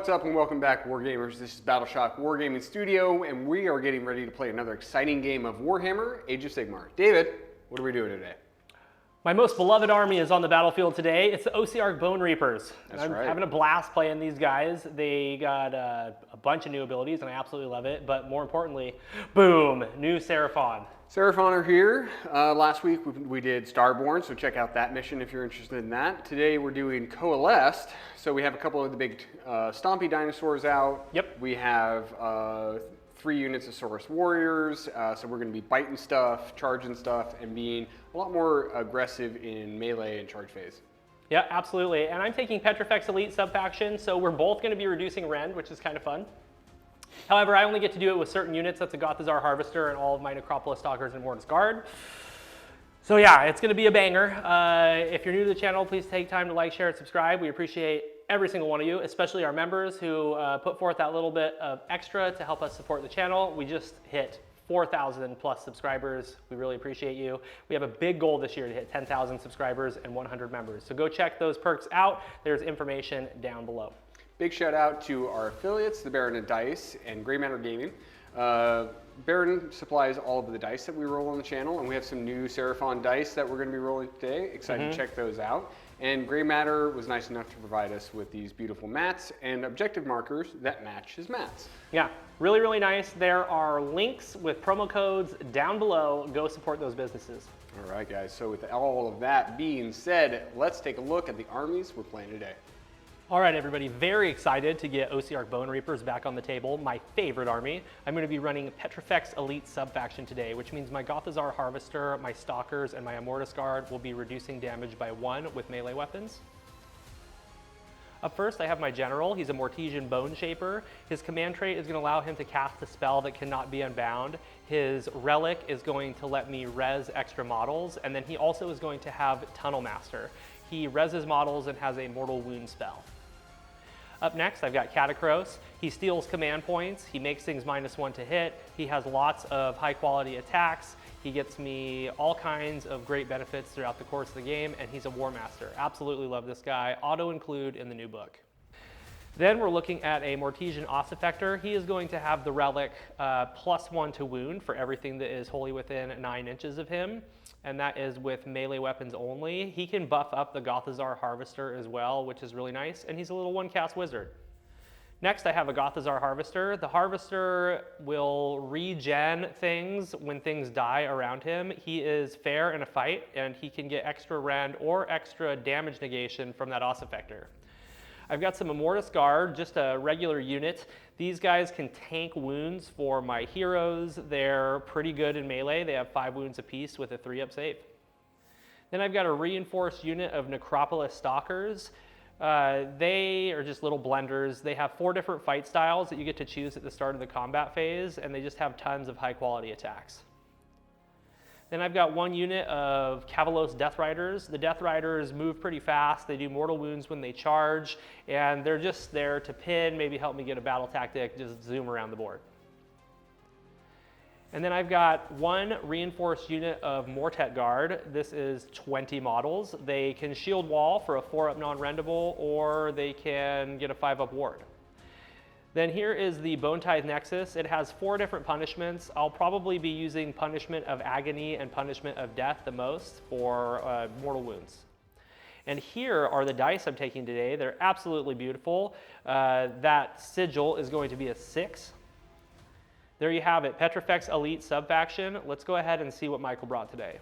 What's up and welcome back, Wargamers. This is Battleshock Wargaming Studio, and we are getting ready to play another exciting game of Warhammer, Age of Sigmar. David, what are we doing today? My most beloved army is on the battlefield today. It's the Ossiarch Bonereapers. That's I'm right. having a blast playing these guys. They got a bunch of new abilities, and I absolutely love it. But more importantly, boom, new Seraphon. Seraphon are here. Last week we did Starborn, so check out that mission if you're interested in that. Today we're doing Coalesced, so we have a couple of the big stompy dinosaurs out. Yep. We have 3 units of Saurus Warriors, so we're going to be biting stuff, charging stuff, and being a lot more aggressive in melee and charge phase. Yeah, absolutely. And I'm taking Petrifex Elite sub-faction, so we're both going to be reducing Rend, which is kind of fun. However, I only get to do it with certain units. That's a Gothazar Harvester and all of my Necropolis Stalkers and Mortis Guard. So yeah, it's going to be a banger. If you're new to the channel, please take time to like, share, and subscribe. We appreciate every single one of you, especially our members who put forth that little bit of extra to help us support the channel. We just hit 4,000 plus subscribers. We really appreciate you. We have a big goal this year to hit 10,000 subscribers and 100 members. So go check those perks out. There's information down below. Big shout out to our affiliates, the Baron and Dice and Grey Matter Gaming. Baron supplies all of the dice that we roll on the channel, and we have some new Seraphon dice that we're going to be rolling today. Excited to check those out. And Grey Matter was nice enough to provide us with these beautiful mats and objective markers that match his mats. Yeah, really, really nice. There are links with promo codes down below. Go support those businesses. All right, guys. So with all of that being said, let's take a look at the armies we're playing today. All right, everybody, very excited to get Ossiarch Bonereapers back on the table, my favorite army. I'm going to be running Petrifex Elite sub-faction today, which means my Gothazar Harvester, my Stalkers, and my Mortis Guard will be reducing damage by 1 with melee weapons. Up first, I have my General. He's a Mortesian Bone Shaper. His command trait is going to allow him to cast a spell that cannot be unbound. His Relic is going to let me res extra models, and then he also is going to have Tunnel Master. He reses models and has a Mortal Wound spell. Up next, I've got Catacross. He steals command points. He makes things -1 to hit. He has lots of high-quality attacks. He gets me all kinds of great benefits throughout the course of the game, and he's a War Master. Absolutely love this guy. Auto-include in the new book. Then we're looking at a Mortesian Ossieffector. He is going to have the Relic +1 to wound for everything that is wholly within 9 inches of him, and that is with melee weapons only. He can buff up the Gothazar Harvester as well, which is really nice, and he's a little 1-cast wizard. Next, I have a Gothazar Harvester. The Harvester will regen things when things die around him. He is fair in a fight, and he can get extra rend or extra damage negation from that Ossieffector. I've got some Mortis Guard, just a regular unit. These guys can tank wounds for my heroes. They're pretty good in melee. They have 5 wounds apiece with a 3-up save. Then I've got a reinforced unit of Necropolis Stalkers. They are just little blenders. They have 4 different fight styles that you get to choose at the start of the combat phase, and they just have tons of high quality attacks. Then I've got 1 unit of Cavalos Death Riders. The Death Riders move pretty fast. They do mortal wounds when they charge, and they're just there to pin, maybe help me get a battle tactic, just zoom around the board. And then I've got 1 reinforced unit of Mortet Guard. This is 20 models. They can shield wall for a 4-up non-rendable, or they can get a 5-up ward. Then here is the Bone Tithe Nexus. It has 4 different punishments. I'll probably be using Punishment of Agony and Punishment of Death the most for mortal wounds. And here are the dice I'm taking today. They're absolutely beautiful. That sigil is going to be a 6. There you have it, Petrifex Elite sub-faction. Let's go ahead and see what Michael brought today.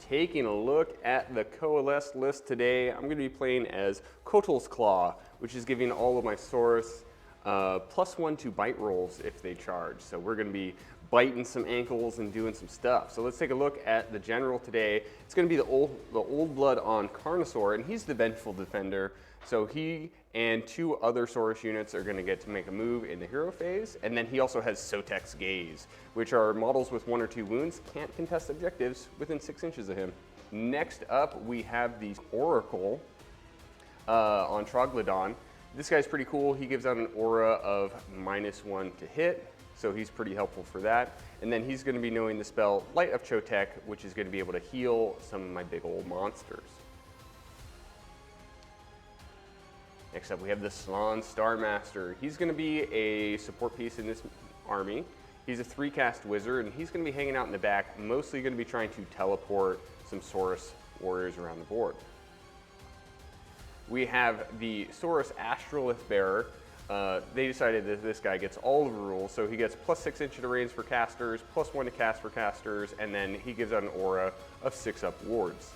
Taking a look at the Coalesced list today, I'm going to be playing as Kotal's Claw, which is giving all of my Saurus +1 to bite rolls if they charge. So we're going to be biting some ankles and doing some stuff. So let's take a look at the General today. It's going to be the old blood on Carnosaur, and he's the Vengeful Defender. So he and 2 other Saurus units are going to get to make a move in the hero phase. And then he also has Sotek's Gaze, which are models with 1 or 2 wounds, can't contest objectives within 6 inches of him. Next up, we have the Oracle on Troglodon. This guy's pretty cool. He gives out an aura of -1 to hit, so he's pretty helpful for that. And then he's going to be knowing the spell Light of Chotek, which is going to be able to heal some of my big old monsters. Next up, we have the Slann Starmaster. He's going to be a support piece in this army. He's a 3-cast wizard, and he's going to be hanging out in the back, mostly going to be trying to teleport some Saurus warriors around the board. We have the Saurus Astrolith Bearer. They decided that this guy gets all of the rules, so he gets +6 inch to range for casters, +1 to cast for casters, and then he gives out an aura of 6-up wards.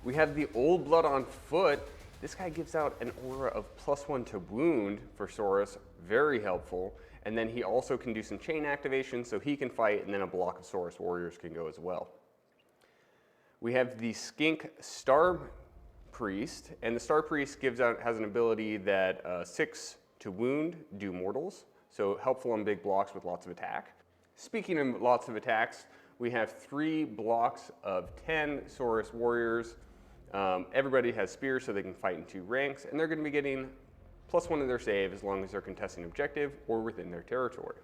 We have the Old Blood on foot. This guy gives out an aura of +1 to wound for Saurus, very helpful. And then he also can do some chain activation, so he can fight, and then a block of Saurus warriors can go as well. We have the Skink Star Priest, and the Star Priest has an ability that 6 to wound, do mortals, so helpful on big blocks with lots of attack. Speaking of lots of attacks, we have 3 blocks of 10 Saurus warriors. Everybody has spears, so they can fight in 2 ranks, and they're going to be getting +1 of their save as long as they're contesting objective or within their territory.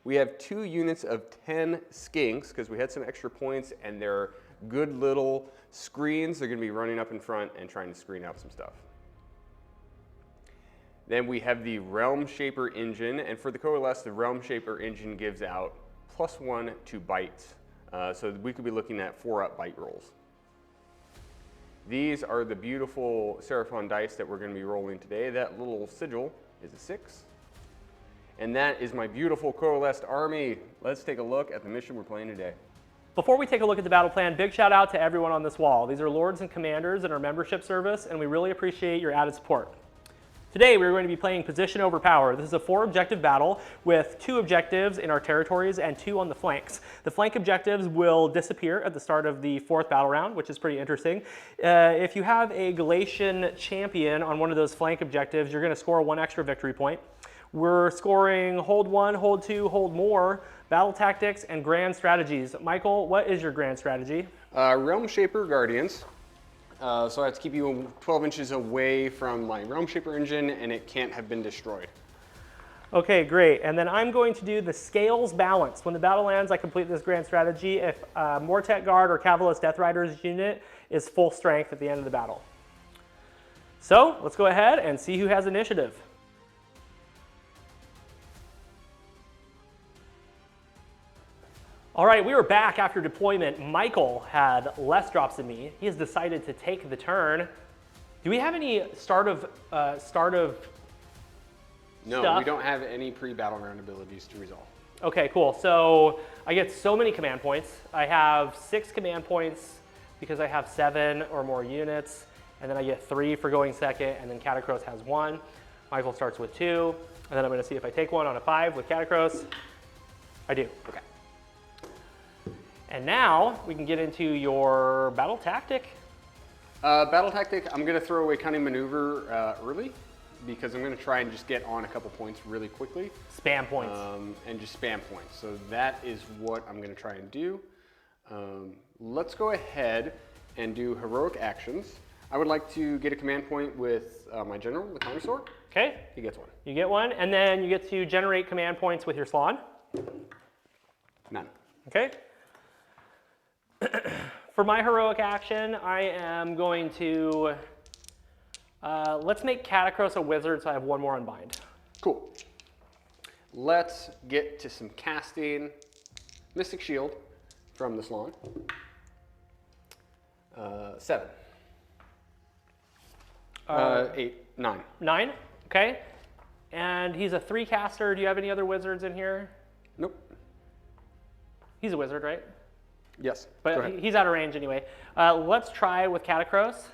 We have 2 units of 10 skinks because we had some extra points, and they're good little screens. They're going to be running up in front and trying to screen out some stuff. Then we have the Realm Shaper engine, and for the Coalesce, the Realm Shaper engine gives out +1 to bites. So we could be looking at 4-up bite rolls. These are the beautiful Seraphon dice that we're going to be rolling today. That little sigil is a 6. And that is my beautiful coalesced army. Let's take a look at the mission we're playing today. Before we take a look at the battle plan, big shout out to everyone on this wall. These are lords and commanders in our membership service, and we really appreciate your added support. Today we're going to be playing Position Over Power. This is a 4-objective battle with 2 objectives in our territories and 2 on the flanks. The flank objectives will disappear at the start of the 4th battle round, which is pretty interesting. If you have a Galatian champion on one of those flank objectives, you're going to score 1 extra victory point. We're scoring hold 1, hold 2, hold more, battle tactics, and grand strategies. Michael, what is your grand strategy? Realm Shaper Guardians. So I have to keep you 12 inches away from my Realm Shaper engine, and it can't have been destroyed. Okay, great. And then I'm going to do the Scales Balance. When the battle ends, I complete this grand strategy if Mortet Guard or Cavalus Death Riders unit is full strength at the end of the battle. So let's go ahead and see who has initiative. All right, we are back after deployment. Michael had less drops than me. He has decided to take the turn. Do we have any start of No, stuff? we don't have any pre-battle round abilities to resolve. Okay, cool. So I get so many command points. I have 6 command points because I have 7 or more units, and then I get 3 for going second, and then Catacross has 1. Michael starts with 2, and then I'm going to see if I take 1 on a 5 with Catacross. I do. Okay. And now we can get into your battle tactic. Battle tactic, I'm going to throw away Cunning Maneuver early because I'm going to try and just get on a couple points really quickly. Spam points. And just spam points. So that is what I'm going to try and do. Let's go ahead and do heroic actions. I would like to get a command point with my general, the Connoisseur. Okay. He gets 1. You get 1, and then you get to generate command points with your Slann. None. Okay. For my heroic action, I am going to, let's make Catacross a wizard so I have 1 more unbind. Cool. Let's get to some casting. Mystic Shield from the Slann. 7. 8, 9. 9, okay. And he's a 3-caster. Do you have any other wizards in here? Nope. He's a wizard, right? Yes. But he's out of range anyway. Let's try with Catacross.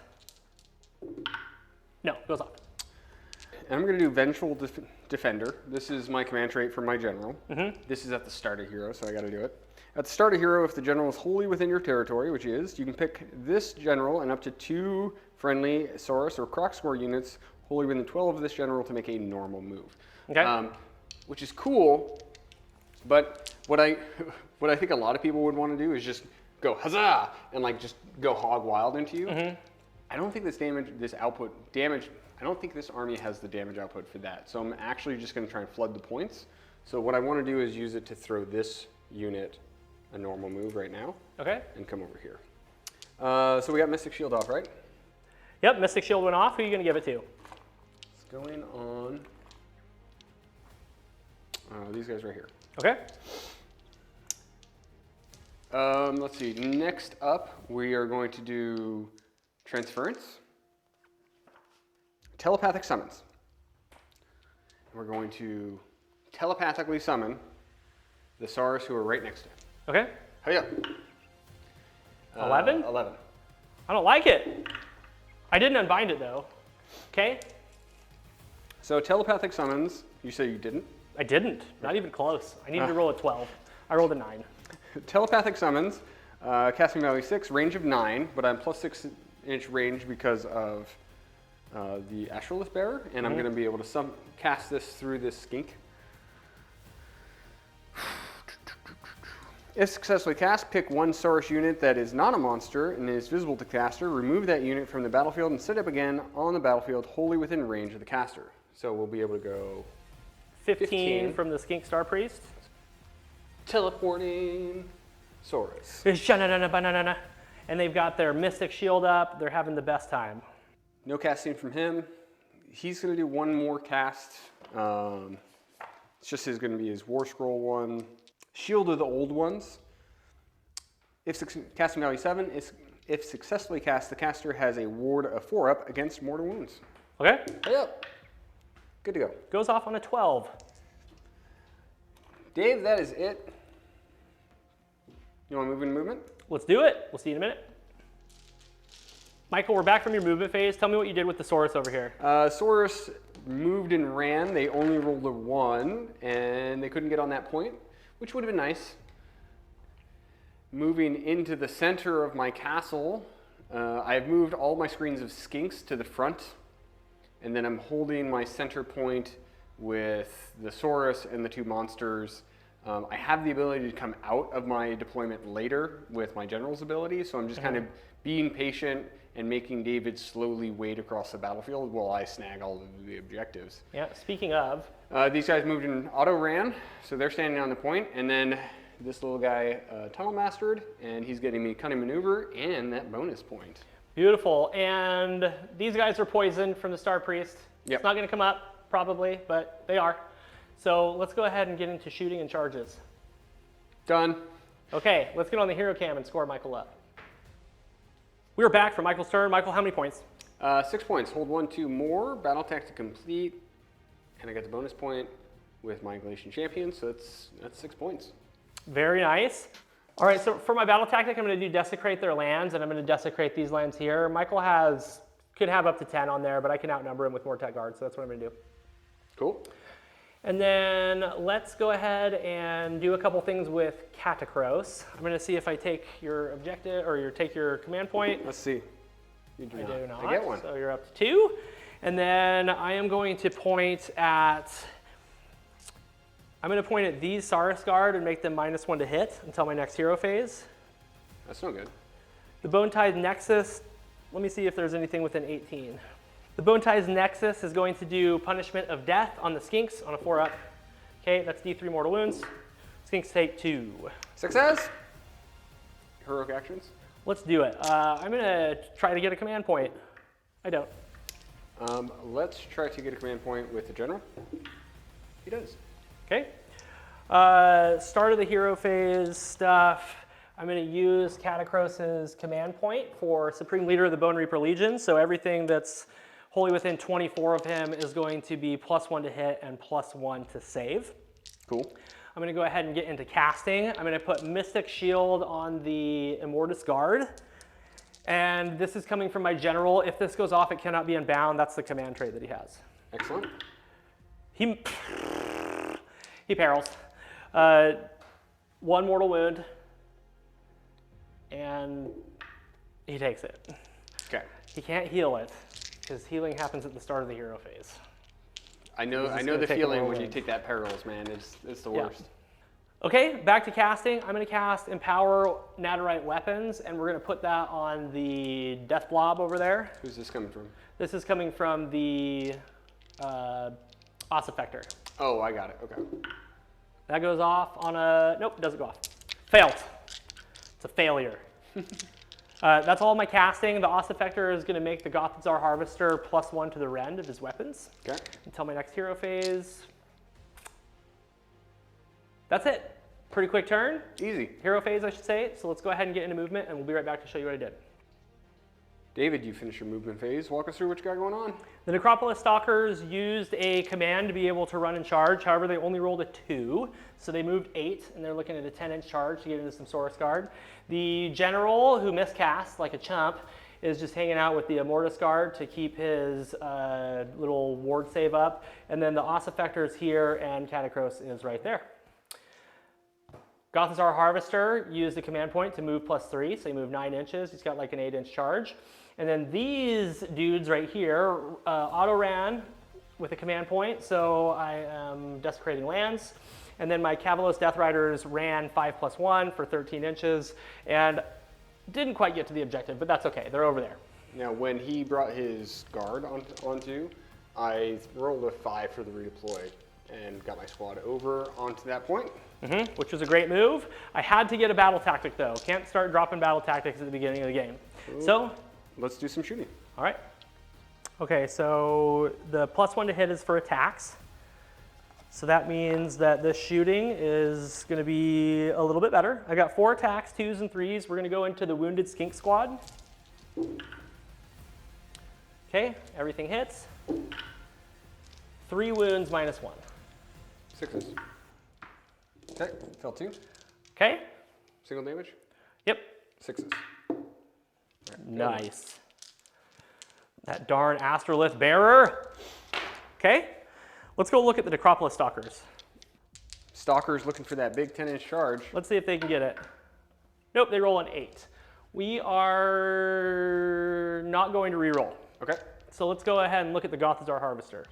No, goes off. And I'm going to do Vengeful Defender. This is my command trait for my general. This is at the start of hero, so I got to do it. At the start of hero, if the general is wholly within your territory, which he is, you can pick this general and up to 2 friendly Saurus or Crocscore units wholly within 12 of this general to make a normal move. Okay. Which is cool, but what I think a lot of people would want to do is just go huzzah and like just go hog wild into you. I don't think this I don't think this army has the damage output for that. So I'm actually just going to try and flood the points. So what I want to do is use it to throw this unit a normal move right now. Okay. And come over here. So we got Mystic Shield off, right? Yep, Mystic Shield went off. Who are you going to give it to? It's going on these guys right here. Okay. Let's see. Next up, we are going to do Transference, Telepathic Summons. We're going to telepathically summon the Saurus who are right next to him. Okay. Hurry up. 11? 11. I don't like it. I didn't unbind it though. Okay. So telepathic summons, you say you didn't? I didn't. Not even close. I needed to roll a 12. I rolled a 9. Telepathic summons, casting value 6, range of 9, but I'm plus 6-inch range because of the Astrolith Bearer, and I'm going to be able to cast this through this skink. If successfully cast, pick one Saurus unit that is not a monster and is visible to caster, remove that unit from the battlefield and set it up again on the battlefield wholly within range of the caster. So we'll be able to go 15 from the Skink Star Priest. Teleporting Saurus. And they've got their Mystic Shield up. They're having the best time. No casting from him. He's going to do one more cast. It's just going to be his War Scroll one. Shield of the Old Ones. If casting value 7, if successfully cast, the caster has a ward of 4-up against mortal wounds. Okay. Hey up. Good to go. Goes off on a 12. Dave, that is it. You want to move into movement? Let's do it. We'll see you in a minute. Michael, we're back from your movement phase. Tell me what you did with the Saurus over here. Saurus moved and ran. They only rolled a 1, and they couldn't get on that point, which would have been nice. Moving into the center of my castle, I've moved all my screens of skinks to the front, and then I'm holding my center point with the Saurus and the 2 monsters. I have the ability to come out of my deployment later with my general's ability, so I'm just kind of being patient and making David slowly wade across the battlefield while I snag all of the objectives. Yeah, speaking of. These guys moved in auto ran, so they're standing on the point, and then this little guy tunnel mastered, and he's getting me cunning maneuver and that bonus point. Beautiful, and these guys are poisoned from the Star Priest. Yep. It's not gonna come up, probably, but they are. So let's go ahead and get into shooting and charges. Done. Okay, let's get on the hero cam and score Michael up. We're back from Michael's turn. Michael, how many points? 6 points. Hold 1, 2 more. Battle tactic complete. And I got the bonus point with my Galatian champion, so that's 6 points. Very nice. All right, so for my battle tactic, I'm going to do desecrate their lands, and I'm going to desecrate these lands here. Michael could have up to 10 on there, but I can outnumber him with more tech guards, so that's what I'm going to do. Cool. And then let's go ahead and do a couple things with Catacross. I'm going to see if I take your objective, or take your command point. Let's see. You do I do not. I get one. So you're up to 2. And then I am going to point at these Saurus Guard and make them -1 to hit until my next hero phase. That's no good. The Bone Ties Nexus, let me see if there's anything within 18. The Bone Ties Nexus is going to do Punishment of Death on the Skinks on a 4-up. Okay, that's D3 mortal wounds. Skinks take 2. Success. Heroic actions. Let's do it. I'm gonna try to get a command point. I don't. Let's try to get a command point with the general. He does. Okay. Start of the hero phase stuff. I'm going to use Catacross's command point for Supreme Leader of the Bonereaper Legion. So everything that's wholly within 24 of him is going to be +1 to hit and +1 to save. Cool. I'm going to go ahead and get into casting. I'm going to put Mystic Shield on the Immortus Guard. And this is coming from my general. If this goes off, it cannot be unbound. That's the command trait that he has. Excellent. He perils. 1 mortal wound. And he takes it. Okay. He can't heal it, because healing happens at the start of the hero phase. I know the feeling when you take that perils, man. It's the worst. Okay, back to casting. I'm going to cast Empower Nadirite Weapons, and we're going to put that on the Death Blob over there. Who's this coming from? This is coming from the Ossiarch. Oh, I got it. Okay. That goes off on a... Nope, doesn't go off. Failed. It's a failure. That's all my casting. The Ossiarch is going to make the Gothazar Harvester +1 to the rend of his weapons. Okay. Until my next hero phase. That's it. Pretty quick turn. Easy. Hero phase, I should say. So let's go ahead and get into movement, and we'll be right back to show you what I did. David, you finished your movement phase. Walk us through what you got going on. The Necropolis Stalkers used a command to be able to run and charge. However, they only rolled a 2, so they moved 8, and they're looking at a 10-inch charge to get into some Source Guard. The General, who miscast like a chump, is just hanging out with the Immortus Guard to keep his little ward save up. And then the Ossiarch is here, and Catacros is right there. Gothazar Harvester used the command point to move +3, so he moved 9 inches. He's got like an 8-inch charge. And then these dudes right here auto-ran with a command point, so I am desecrating lands. And then my Cavalos Death Riders ran 5+1 for 13 inches, and didn't quite get to the objective, but that's okay, they're over there. Now, when he brought his guard onto, I rolled a 5 for the redeploy and got my squad over onto that point. Which was a great move. I had to get a battle tactic though. Can't start dropping battle tactics at the beginning of the game. Ooh. So, let's do some shooting. all right. Okay, so the +1 to hit is for attacks. So that means that this shooting is going to be a little bit better. I got 4 attacks, 2s and 3s. We're going to go into the Wounded Skink Squad. Okay, everything hits. 3 wounds -1. 6s. Okay, fell 2. Okay? Single damage. Yep. 6s. Right, Nice. That darn Astrolith Bearer. Okay, let's go look at the Necropolis Stalkers. Stalker's looking for that big 10-inch charge. Let's see if they can get it. Nope, they roll an 8. We are not going to re-roll. Okay. So let's go ahead and look at the Gothazar Harvester.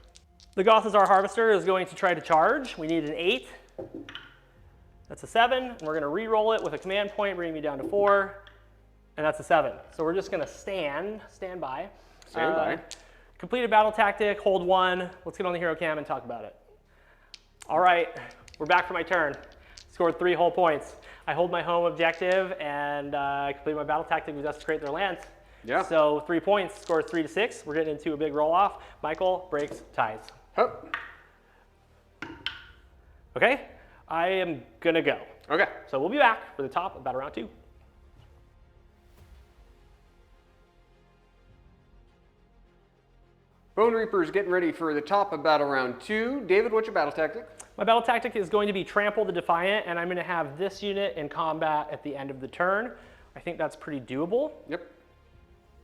The Gothazar Harvester is going to try to charge. We need an 8. That's a 7, and we're going to re-roll it with a command point, bringing me down to 4, and that's a 7. So we're just going to stand by. Stand by. Complete a battle tactic, hold 1. Let's get on the hero cam and talk about it. All right, we're back for my turn. Scored 3 whole points. I hold my home objective and complete my battle tactic. We desecrate their lands. Yeah. So 3 points, scores 3 to 6. We're getting into a big roll off. Michael breaks ties. Hup. Okay, I am gonna go. Okay. So we'll be back for the top of battle round 2. Bonereapers getting ready for the top of battle round 2. David, what's your battle tactic? My battle tactic is going to be Trample the Defiant, and I'm going to have this unit in combat at the end of the turn. I think that's pretty doable. Yep.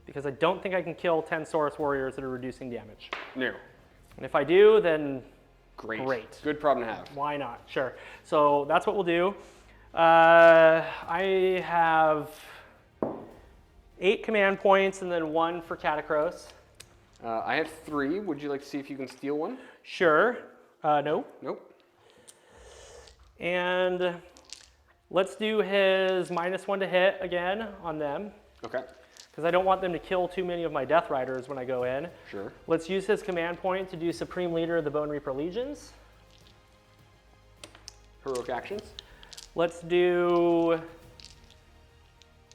Because I don't think I can kill 10 Saurus Warriors that are reducing damage. No. And if I do, then Great. Good problem to have. why not? Sure. So that's what we'll do. I have 8 command points and then 1 for Catacros. I have 3. Would you like to see if you can steal one? Sure. No. Nope. And let's do his -1 to hit again on them, Okay. because I don't want them to kill too many of my Death Riders when I go in. Sure. Let's use his command point to do Supreme Leader of the Bonereaper Legions. Heroic actions. Let's do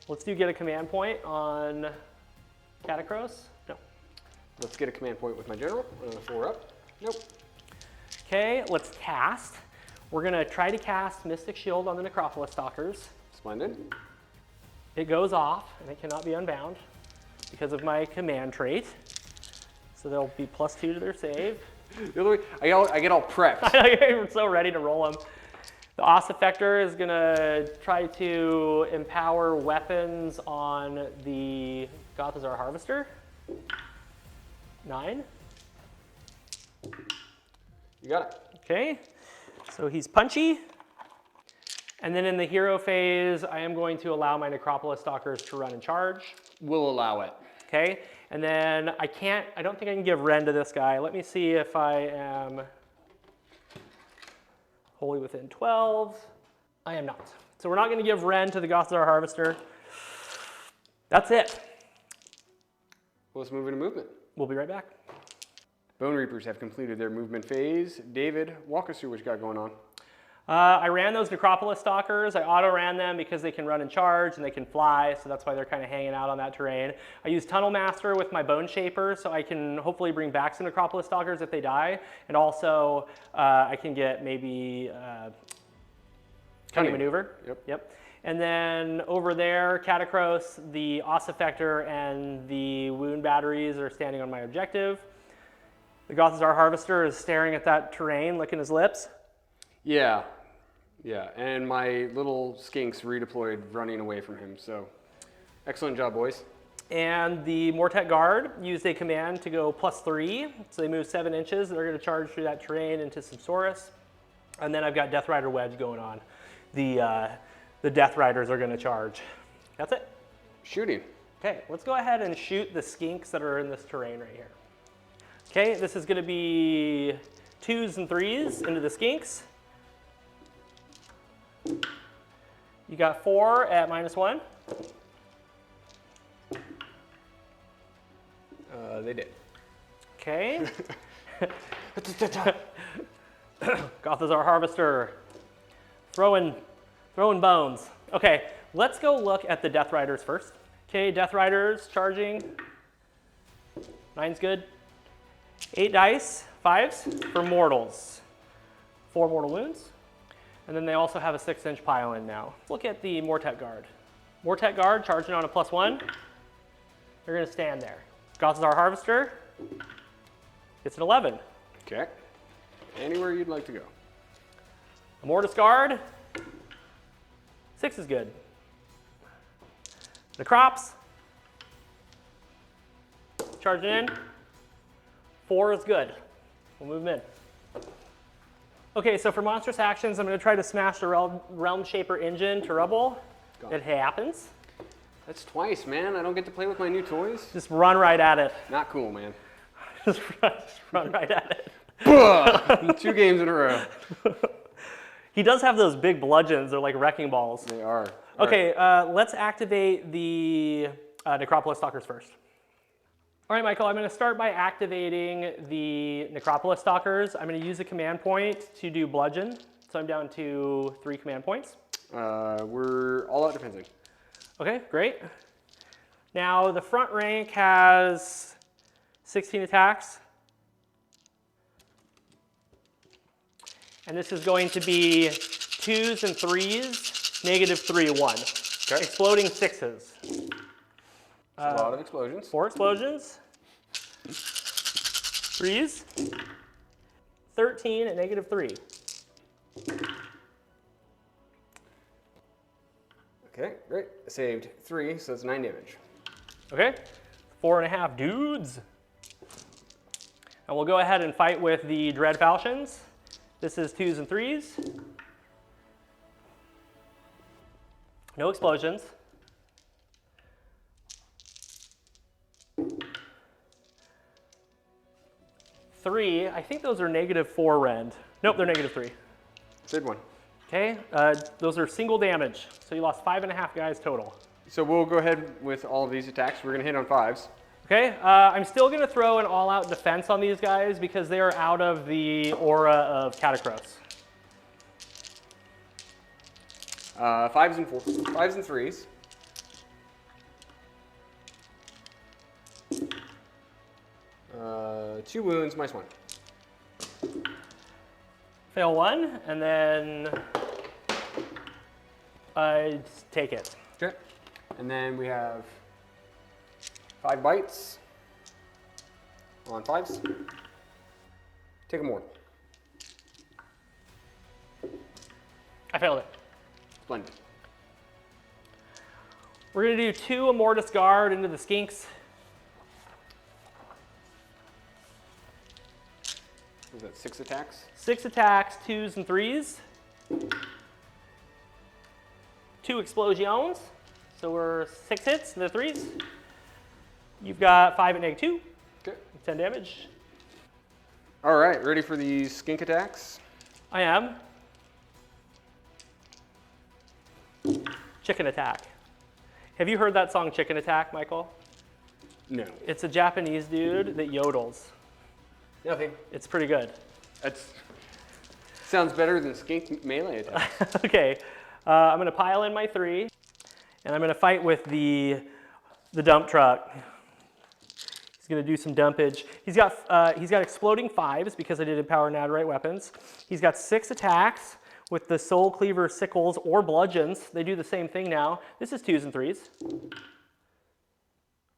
get a command point on Catacros. No. Let's get a command point with my general. 4 up. Nope. Okay, let's cast. We're gonna try to cast Mystic Shield on the Necropolis Stalkers. Splendid. It goes off, and it cannot be unbound because of my command trait. So they'll be +2 to their save. I get all prepped. I'm so ready to roll them. The Ossiarch is gonna try to empower weapons on the Gothazar Harvester. 9. You got it. Okay, so he's punchy. And then in the hero phase, I am going to allow my Necropolis Stalkers to run and charge. We'll allow it. Okay, and then I don't think I can give Ren to this guy. Let me see if I am wholly within 12. I am not. So we're not going to give Ren to the Gothazar Harvester. That's it. Well, let's move into movement. We'll be right back. Bonereapers have completed their movement phase. David, walk us through what you got going on. I ran those Necropolis Stalkers. I auto-ran them because they can run and charge and they can fly, so that's why they're kind of hanging out on that terrain. I use Tunnel Master with my Bone Shaper, so I can hopefully bring back some Necropolis Stalkers if they die. And also, I can get maybe Cunning Maneuver. Yep. And then over there, Catacross, the Ossiarch, and the Wound Batteries are standing on my objective. The Gothazar Harvester is staring at that terrain, licking his lips. Yeah, and my little skinks redeployed running away from him, so excellent job, boys. And the Mortek Guard used a command to go +3, so they move 7 inches. They're going to charge through that terrain into some Saurus. And then I've got Death Rider Wedge going on. The Death Riders are going to charge. That's it. Shooting. Okay, let's go ahead and shoot the skinks that are in this terrain right here. Okay, this is going to be 2s and 3s into the skinks. You got 4 at -1. They did. Okay. Gothazar Harvester. Throwing bones. Okay, let's go look at the Death Riders first. Okay, Death Riders charging. 9's good. 8 dice, 5s for mortals. 4 mortal wounds. And then they also have a 6-inch pile in now. Let's look at the Mortek Guard. Mortek Guard charging on a +1. They're going to stand there. Gothazar Harvester gets an 11. Okay. Anywhere you'd like to go. Immortus Guard. 6 is good. Necrops. Charging in. 4 is good. We'll move them in. Okay, so for monstrous actions, I'm going to try to smash the Realm Shaper engine to rubble. It happens. That's twice, man. I don't get to play with my new toys. Just run right at it. Not cool, man. just run right at it. 2 games in a row. He does have those big bludgeons. They're like wrecking balls. They are. Okay, let's activate the Necropolis Stalkers first. All right, Michael, I'm going to start by activating the Necropolis Stalkers. I'm going to use a command point to do bludgeon. So I'm down to 3 command points. We're all out defensing. Okay, great. Now the front rank has 16 attacks. And this is going to be 2s and 3s, -3, 1. Okay. Exploding 6s. A lot of explosions. 4 explosions. 3s. 13 at -3. Okay, great. Saved 3, so that's 9 damage. Okay, 4.5 dudes. And we'll go ahead and fight with the Dread Falchions. This is 2s and 3s. No explosions. Three, I think those are -4 rend. Nope, they're -3. Saved 1. Okay, those are single damage. So you lost 5.5 guys total. So we'll go ahead with all of these attacks. We're going to hit on 5s. Okay, I'm still going to throw an all-out defense on these guys because they are out of the aura of Catacross. 5s and 3s. Two wounds, -1. Fail 1, and then I take it. Okay. And then we have 5 bites on 5s. Take a more. I failed it. Splendid. We're going to do 2 Immortus Guard into the skinks. Is that 6 attacks? 6 attacks, 2s and 3s. 2 explosions. So we're 6 hits, the 3s. You've got 5 at -2. Okay. 10 damage. All right, ready for these skink attacks? I am. Chicken Attack. Have you heard that song Chicken Attack, Michael? No. It's a Japanese dude that yodels. Nothing. It's pretty good. That's Sounds better than skink melee attacks. Okay, I'm gonna pile in my 3, and I'm gonna fight with the dump truck. He's gonna do some dumpage. He's got exploding 5s because I did empower Nadirite weapons. He's got 6 attacks with the Soul Cleaver sickles or bludgeons. They do the same thing now. This is 2s and 3s.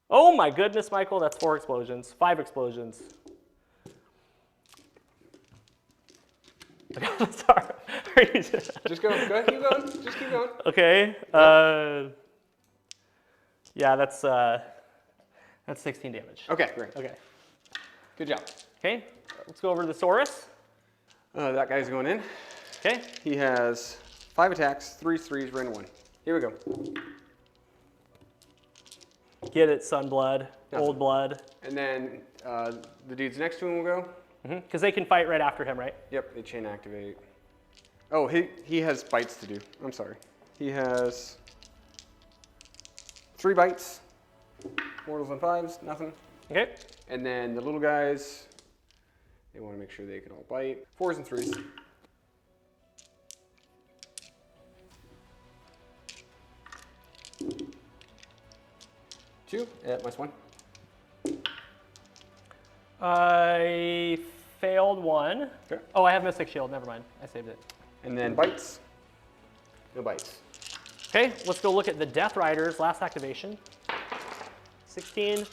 Oh my goodness, Michael, that's 4 explosions, 5 explosions. Sorry. Just go ahead, keep going, just keep going. Okay, yeah, that's 16 damage. Okay, great. Okay. Good job. Okay, let's go over to the Saurus. That guy's going in. Okay. He has 5 attacks, 3s, random 1. Here we go. Get it, Sunblood, Old Blood. And then the dudes next to him will go. Because they can fight right after him, right? Yep, they chain activate. Oh, he has bites to do. I'm sorry. He has 3 bites. Mortals on 5s, nothing. Okay. And then the little guys, they want to make sure they can all bite. 4s and 3s. Two at -1. I failed 1. Okay. Oh, I have Mystic Shield. Never mind. I saved it. And then bites. No bites. Okay, let's go look at the Death Riders. Last activation. 16.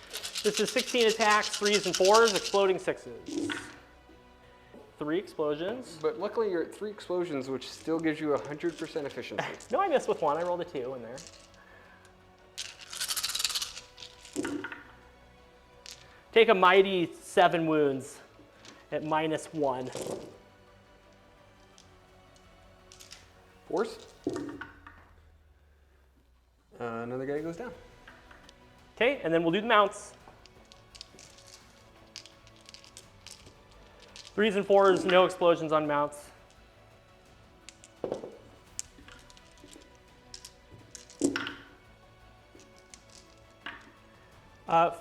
This is 16 attacks, 3s and 4s, exploding 6s. 3 explosions. But luckily you're at 3 explosions, which still gives you 100% efficiency. No, I missed with 1. I rolled a 2 in there. Take a mighty 7 wounds at -1. 4s. Another guy goes down. Okay, and then we'll do the mounts. 3s and 4s, no explosions on mounts.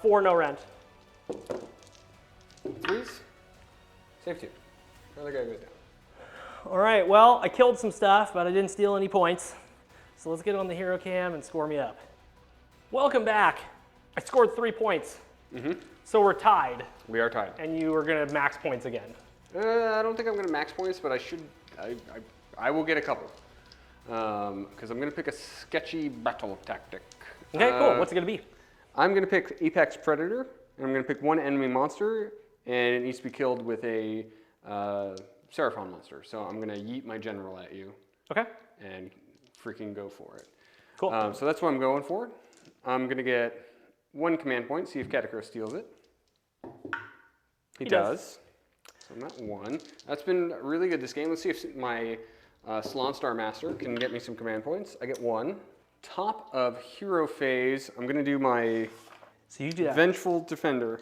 4, no rent. 3s. Save 2. Another guy goes down. All right, well, I killed some stuff, but I didn't steal any points. So let's get on the hero cam and score me up. Welcome back. I scored 3 points. So we're tied. We are tied. And you are gonna max points again. I don't think I'm going to max points, but I will get a couple. Because I'm going to pick a sketchy battle tactic. Okay, cool. What's it gonna be? I'm going to pick Apex Predator, and I'm going to pick 1 enemy monster, and it needs to be killed with a Seraphon monster. So I'm going to yeet my general at you. Okay. And freaking go for it. Cool. So that's what I'm going for. I'm going to get 1 command point, see if Catacross steals it. He does. So I'm at 1. That's been really good this game. Let's see if my Salon Star Master can get me some command points. I get 1. Top of hero phase, I'm going to do my Vengeful Defender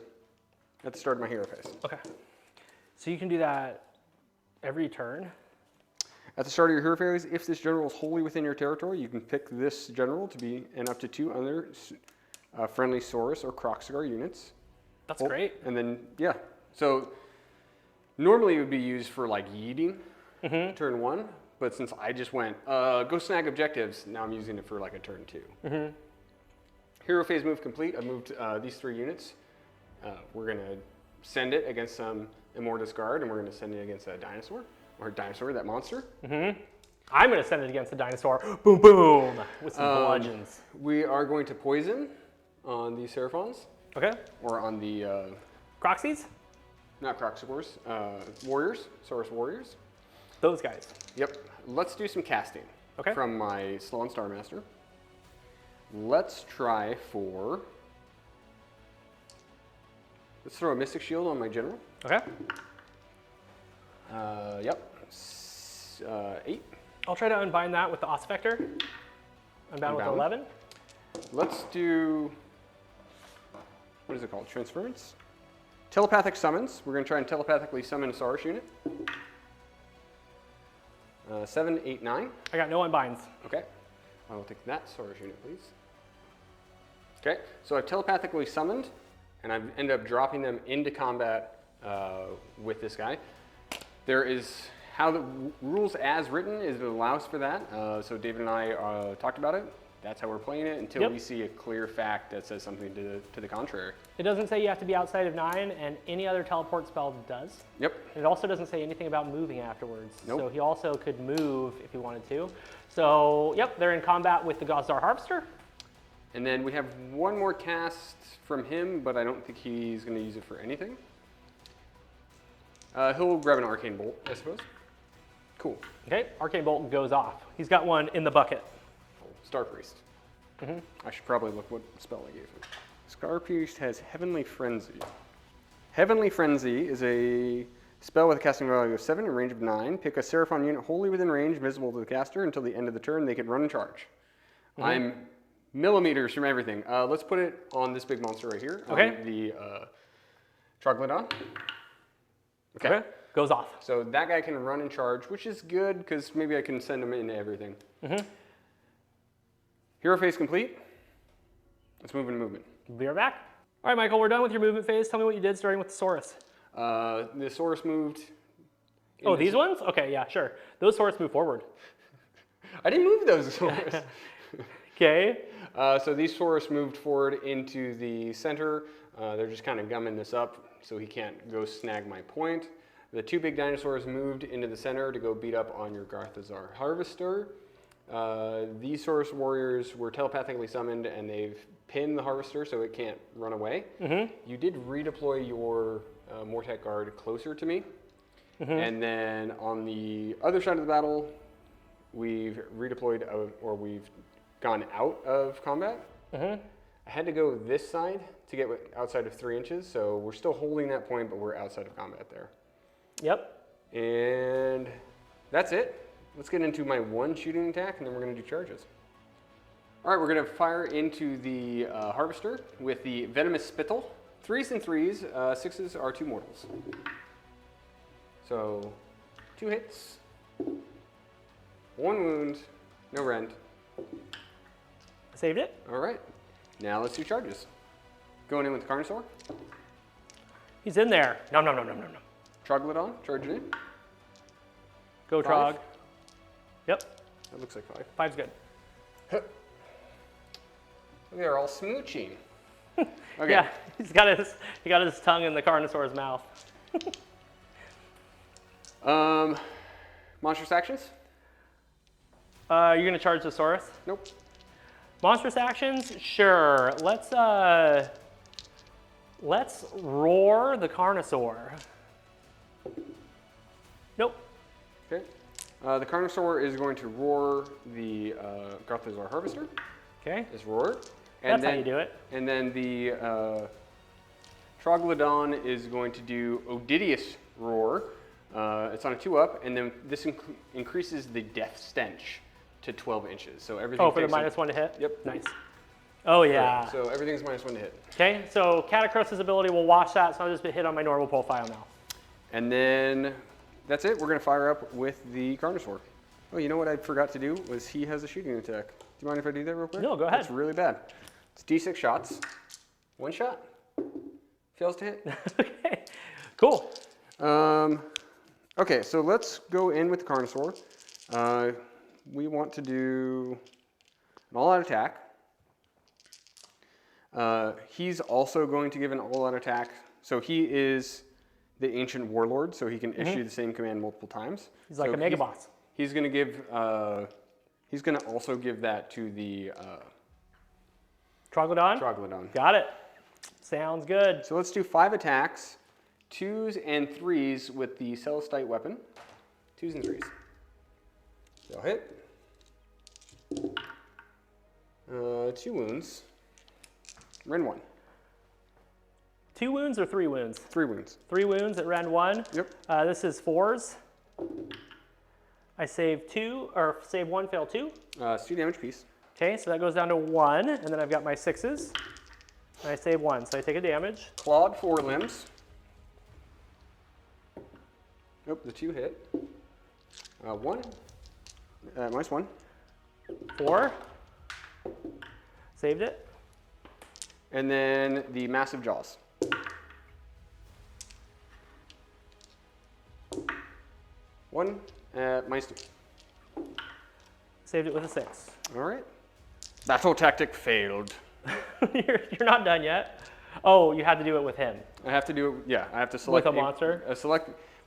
at the start of my hero phase. Okay. So you can do that every turn? At the start of your hero phase, if this general is wholly within your territory, you can pick this general to be and up to 2 other friendly Saurus or Kroxagar units. That's great. And then, yeah. So normally it would be used for like yeeting turn 1, but since I just went, go snag objectives, now I'm using it for like a turn 2. Hero phase move complete. I moved these 3 units. We're going to send it against some Immortus Guard, and we're going to send it against a dinosaur, that monster. I'm going to send it against the dinosaur. Boom, boom, with some bludgeons. We are going to poison on the Seraphons. Okay. Or on the... Croxies? Not Kroxagors. Warriors. Saurus Warriors. Those guys. Yep. Let's do some casting. Okay. From my Salon Star Master. Let's try for... Let's throw a Mystic Shield on my general. Okay. Yep. 8. I'll try to unbind that with the Ossiarch. Unbound with 11. Let's do... What is it called? Transference? Telepathic summons. We're going to try and telepathically summon a Saurus unit. 7, 8, 9. I got no unbinds. Okay. I will take that Saurus unit, please. Okay. So I've telepathically summoned, and I've ended up dropping them into combat with this guy. There is how the rules as written is it allows for that. So David and I talked about it. That's how we're playing it until we see a clear fact that says something to the contrary. It doesn't say you have to be outside of 9, and any other teleport spell does. Yep. It also doesn't say anything about moving afterwards. Nope. So he also could move if he wanted to. So, yep, they're in combat with the Gothzar Harvester. And then we have one more cast from him, but I don't think he's going to use it for anything. He'll grab an Arcane Bolt, I suppose. Cool. Okay, Arcane Bolt goes off. He's got one in the bucket. Star Priest. I should probably look what spell I gave him. Star Priest has Heavenly Frenzy. Heavenly Frenzy is a spell with a casting value of 7 and range of 9. Pick a Seraphon unit wholly within range, visible to the caster. Until the end of the turn, they can run and charge. I'm millimeters from everything. Let's put it on this big monster right here. Okay. On the Troglodyte. Okay. Goes off. So that guy can run and charge, which is good because maybe I can send him into everything. Hero phase complete. Let's move into movement. Be right back. All right, Michael, we're done with your movement phase. Tell me what you did starting with the Saurus. The Saurus moved. Oh, these ones? Okay, yeah, sure. Those Saurus move forward. I didn't move those Saurus. Okay. So these Saurus moved forward into the center. They're just kind of gumming this up so he can't go snag my point. The 2 big dinosaurs moved into the center to go beat up on your Garthazar Harvester. These Saurus warriors were telepathically summoned and they've pinned the Harvester so it can't run away. You did redeploy your Mortek Guard closer to me. And then on the other side of the battle, we've redeployed or we've gone out of combat. I had to go this side to get outside of 3 inches, so we're still holding that point, but we're outside of combat there. Yep. And that's it. Let's get into my 1 shooting attack, and then we're going to do charges. All right, we're going to fire into the Harvester with the Venomous Spittle. 3s and 3s, 6s are 2 mortals. So 2 hits, 1 wound, no rend. Saved it. All right, now let's do charges. Going in with the Carnosaur. He's in there. Nom, nom, nom, nom, nom, nom. Troglodon, charging in. Go, 5. Trog. Yep. That looks like 5. 5's good. They're all smooching. Okay. Yeah, he got his tongue in the Carnosaur's mouth. Monstrous actions? You're gonna charge the Saurus? Nope. Monstrous actions? Sure. Let's roar the Carnosaur. Nope. Okay. The Carnosaur is going to roar the Garthazar Harvester. Okay. Is roar. That's how you do it. And then the Troglodon is going to do Odidious Roar. It's on a 2-up, and then this increases the death stench to 12 inches. So everything. Oh, for the -1 to hit? Yep. Nice. Oh, yeah. So everything's -1 to hit. Okay, so Catacrys's ability will wash that, so I'll just hit on my normal profile now. And then that's it. We're going to fire up with the Carnosaur. Oh, you know what I forgot to do was he has a shooting attack. Do you mind if I do that real quick? No, go ahead. It's really bad. It's D6 shots. 1 shot. Fails to hit. Okay, cool. Okay, so let's go in with the Carnosaur. We want to do an all-out attack. He's also going to give an all-out attack. So he is the Ancient Warlord, so he can issue the same command multiple times. He's like a mega boss. He's going to give. He's going to also give that to the Troglodon? Troglodon. Got it. Sounds good. So let's do 5 attacks, 2s and 3s with the Celestite weapon. 2s and 3s. They'll hit. 2 wounds. Rend 1. 2 wounds or 3 wounds? 3 wounds. 3 wounds at rend 1. Yep. This is 4s. I save 2, or save 1, fail 2. It's 2 damage piece. Okay, so that goes down to 1, and then I've got my 6s. And I save 1, so I take a damage. Clawed forelimbs. Nope, the 2 hit. 1. -1. 4. Saved it. And then the massive jaws. 1 at -2. Saved it with a 6. All right. Battle tactic failed. You're not done yet. Oh, you had to do it with him. I have to do it, yeah, I have to select With a monster?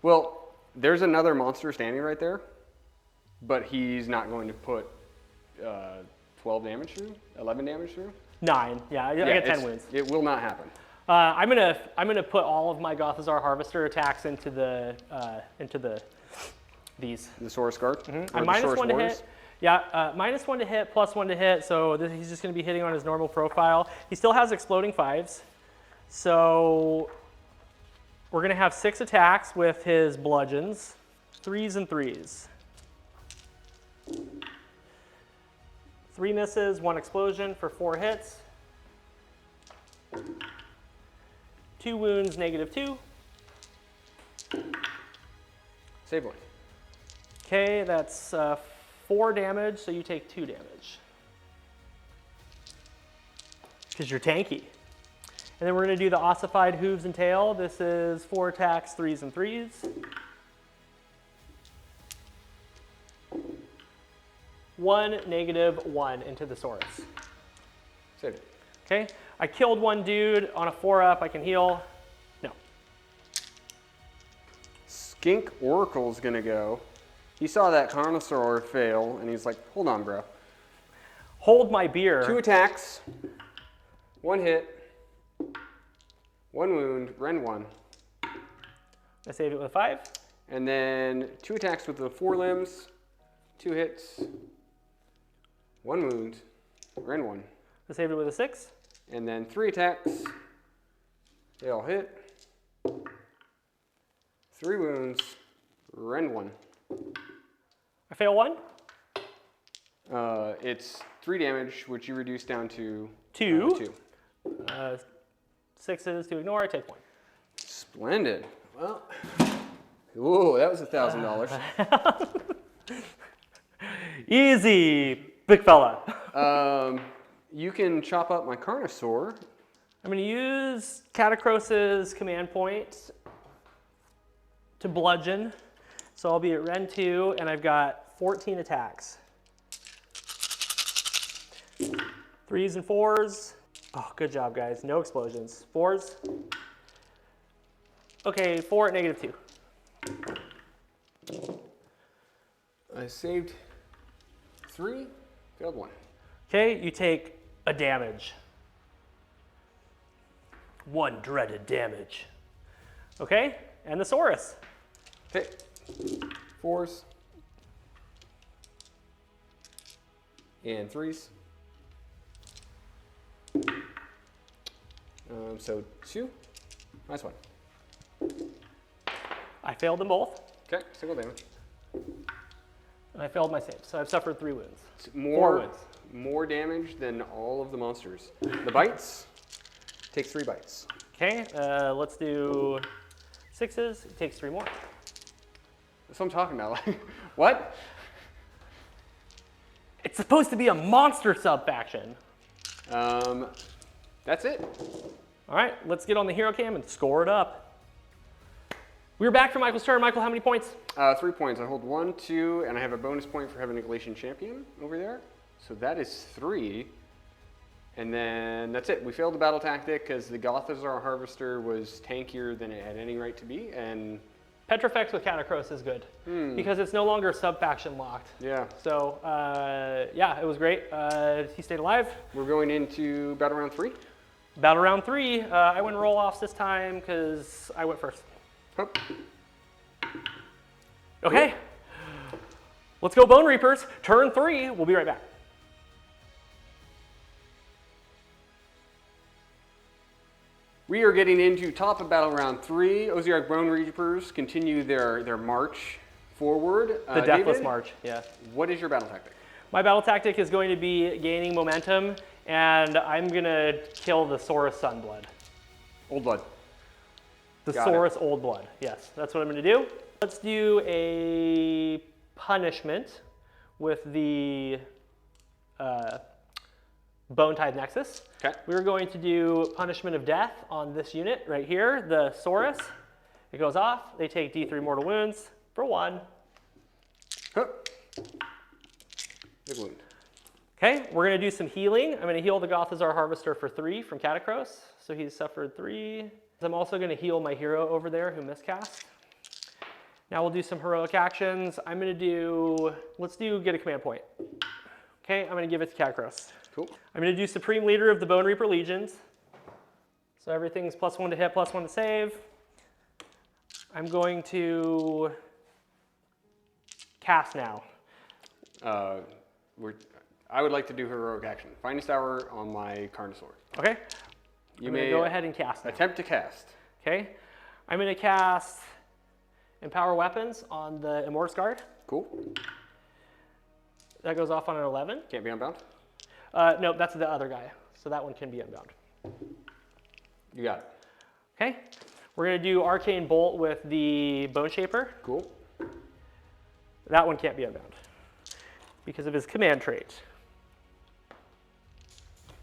Well, there's another monster standing right there, but he's not going to put 12 damage through, 11 damage through. 9, yeah, I get 10 wounds. It will not happen. I'm gonna put all of my Gothazar Harvester attacks into these. The Saurus Guard? Mm-hmm. I'm -1 to hit. Yeah, -1 to hit, +1 to hit, so he's just going to be hitting on his normal profile. He still has exploding 5s, so we're going to have 6 attacks with his bludgeons, 3s and 3s. 3 misses, 1 explosion for 4 hits. 2 wounds, -2. Save 1. Okay, that's 4 damage, so you take 2 damage. Because you're tanky. And then we're going to do the ossified hooves and tail. This is 4 attacks, 3s and 3s. 1, -1 into the Saurus. Save it. Okay, I killed 1 dude on a 4-up. I can heal. No. Skink Oracle's gonna go. He saw that Carnosaur fail, and he's like, hold on, bro. Hold my beer. 2 attacks, 1 hit, 1 wound, Ren 1. I saved it with a 5. And then 2 attacks with the 4 limbs, 2 hits, 1 wound, Ren 1. I saved it with a 6. And then 3 attacks, they all hit, 3 wounds, Ren 1. I fail 1. It's 3 damage, which you reduce down to 2. 6s to ignore. I take 1. Splendid. Well, ooh, that was $1,000. Easy, big fella. You can chop up my Carnosaur. I'm going to use Catacros's command point to bludgeon. So I'll be at Ren 2, and I've got 14 attacks. 3s and 4s. Oh, good job, guys. No explosions. 4s. Okay, 4 at -2. I saved 3, failed 1. Okay, you take a damage. 1 dreaded damage. Okay, and the Saurus. Okay, 4s and 3s. So 2, -1. I failed them both, Okay, single damage. and I failed my save, so I've suffered 3 wounds. It's 4 more, wounds. more damage than all of the monsters. The bites, take 3 bites. Okay, let's do 6s. It takes 3 more. That's what I'm talking about. What? It's supposed to be a monster sub-faction. That's it. All right, let's get on the hero cam and score it up. We're back for Michael's turn. Michael, how many points? 3 points. I hold 1, 2, and I have a bonus point for having a Galatian champion over there. So that is 3. And then that's it. We failed the battle tactic because the Gothazar Harvester was tankier than it had any right to be. And Petrifex with Catacros is good because it's no longer sub-faction locked. yeah, So yeah, it was great. He stayed alive. we're going into battle round 3. Battle round 3. I went roll-offs this time because I went first. Hup. Okay. Let's go Bonereapers. Turn 3. We'll be right back. We are getting into top of battle round 3. Ossiarch Bonereapers continue their march forward. The Deathless David, March, yeah. what is your battle tactic? My battle tactic is going to be gaining momentum, and I'm going to kill the Saurus Sunblood. Old Blood. The Got Saurus Old Blood, yes. That's what I'm going to do. Let's do a punishment with the Bone Tithe Nexus. Okay. We're going to do punishment of death on this unit right here, the Saurus. It goes off. They take D3 mortal wounds for 1. Huh. Big wound. Okay, we're gonna do some healing. I'm gonna heal the Gothazar Harvester for 3 from Catacros. So he's suffered 3. I'm also gonna heal my hero over there who miscast. Now we'll do some heroic actions. I'm gonna do, let's do get a command point. Okay, I'm gonna give it to Catacros. Cool. I'm gonna do Supreme Leader of the Bonereaper Legions. So everything's +1 to hit, +1 to save. I'm going to cast now. I would like to do heroic action. Finest hour on my Carnosaur. Okay. You may may go ahead and cast now. attempt to cast. Okay. I'm going to cast Empower Weapons on the Immortus Guard. Cool. That goes off on an 11. Can't be unbound. No, that's the other guy. So that one can be unbound. You got it. Okay. We're going to do Arcane Bolt with the Bone Shaper. Cool. That one can't be unbound because of his command trait.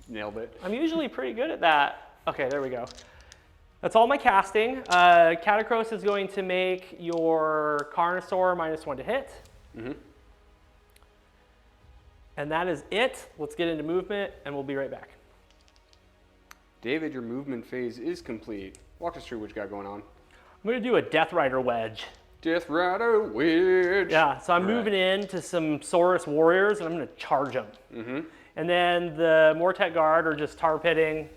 Nailed it. I'm usually pretty good at that. Okay, there we go. That's all my casting. Catacros is going to make your Carnosaur -1 to hit. Mm-hmm. And that is it. Let's get into movement and we'll be right back. David, your movement phase is complete. Walk us through what you got going on. I'm going to do a Death Rider wedge. Death Rider Wedge. Yeah, so I'm moving into some Saurus warriors and I'm going to charge them. Mm-hmm. And then the Mortek Guard are just tar pitting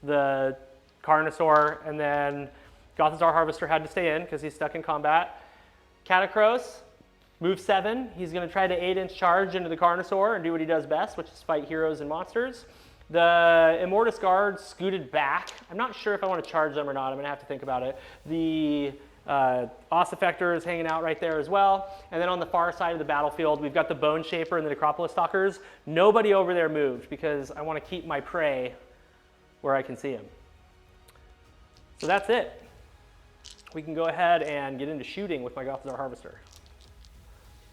the Carnosaur, and then Gothazar Harvester had to stay in because he's stuck in combat. Catacros, move 7. He's going to try to 8-inch charge into the Carnosaur and do what he does best, which is fight heroes and monsters. The Immortus Guard scooted back. I'm not sure if I want to charge them or not. I'm going to have to think about it. The Ossiarch is hanging out right there as well. And then on the far side of the battlefield, we've got the Bone Shaper and the Necropolis Stalkers. Nobody over there moved because I want to keep my prey where I can see him. So that's it. We can go ahead and get into shooting with my Gothazar Harvester.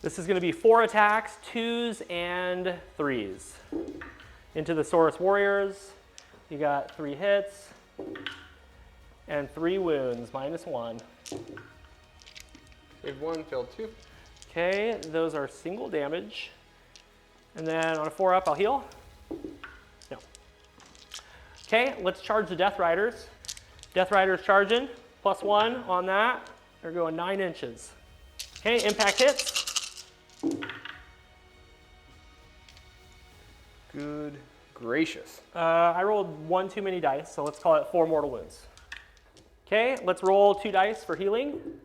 This is going to be 4 attacks, 2s and 3s. Into the Saurus Warriors, you got 3 hits and 3 wounds, -1. Saved 1, failed 2. Okay, those are single damage. And then on a 4-up, I'll heal. No. Okay, let's charge the Death Riders. Death Riders charging, +1 on that. They're going 9 inches. Okay, impact hits. Good gracious. I rolled 1 too many dice, so let's call it 4 mortal wounds. Okay, let's roll 2 dice for healing.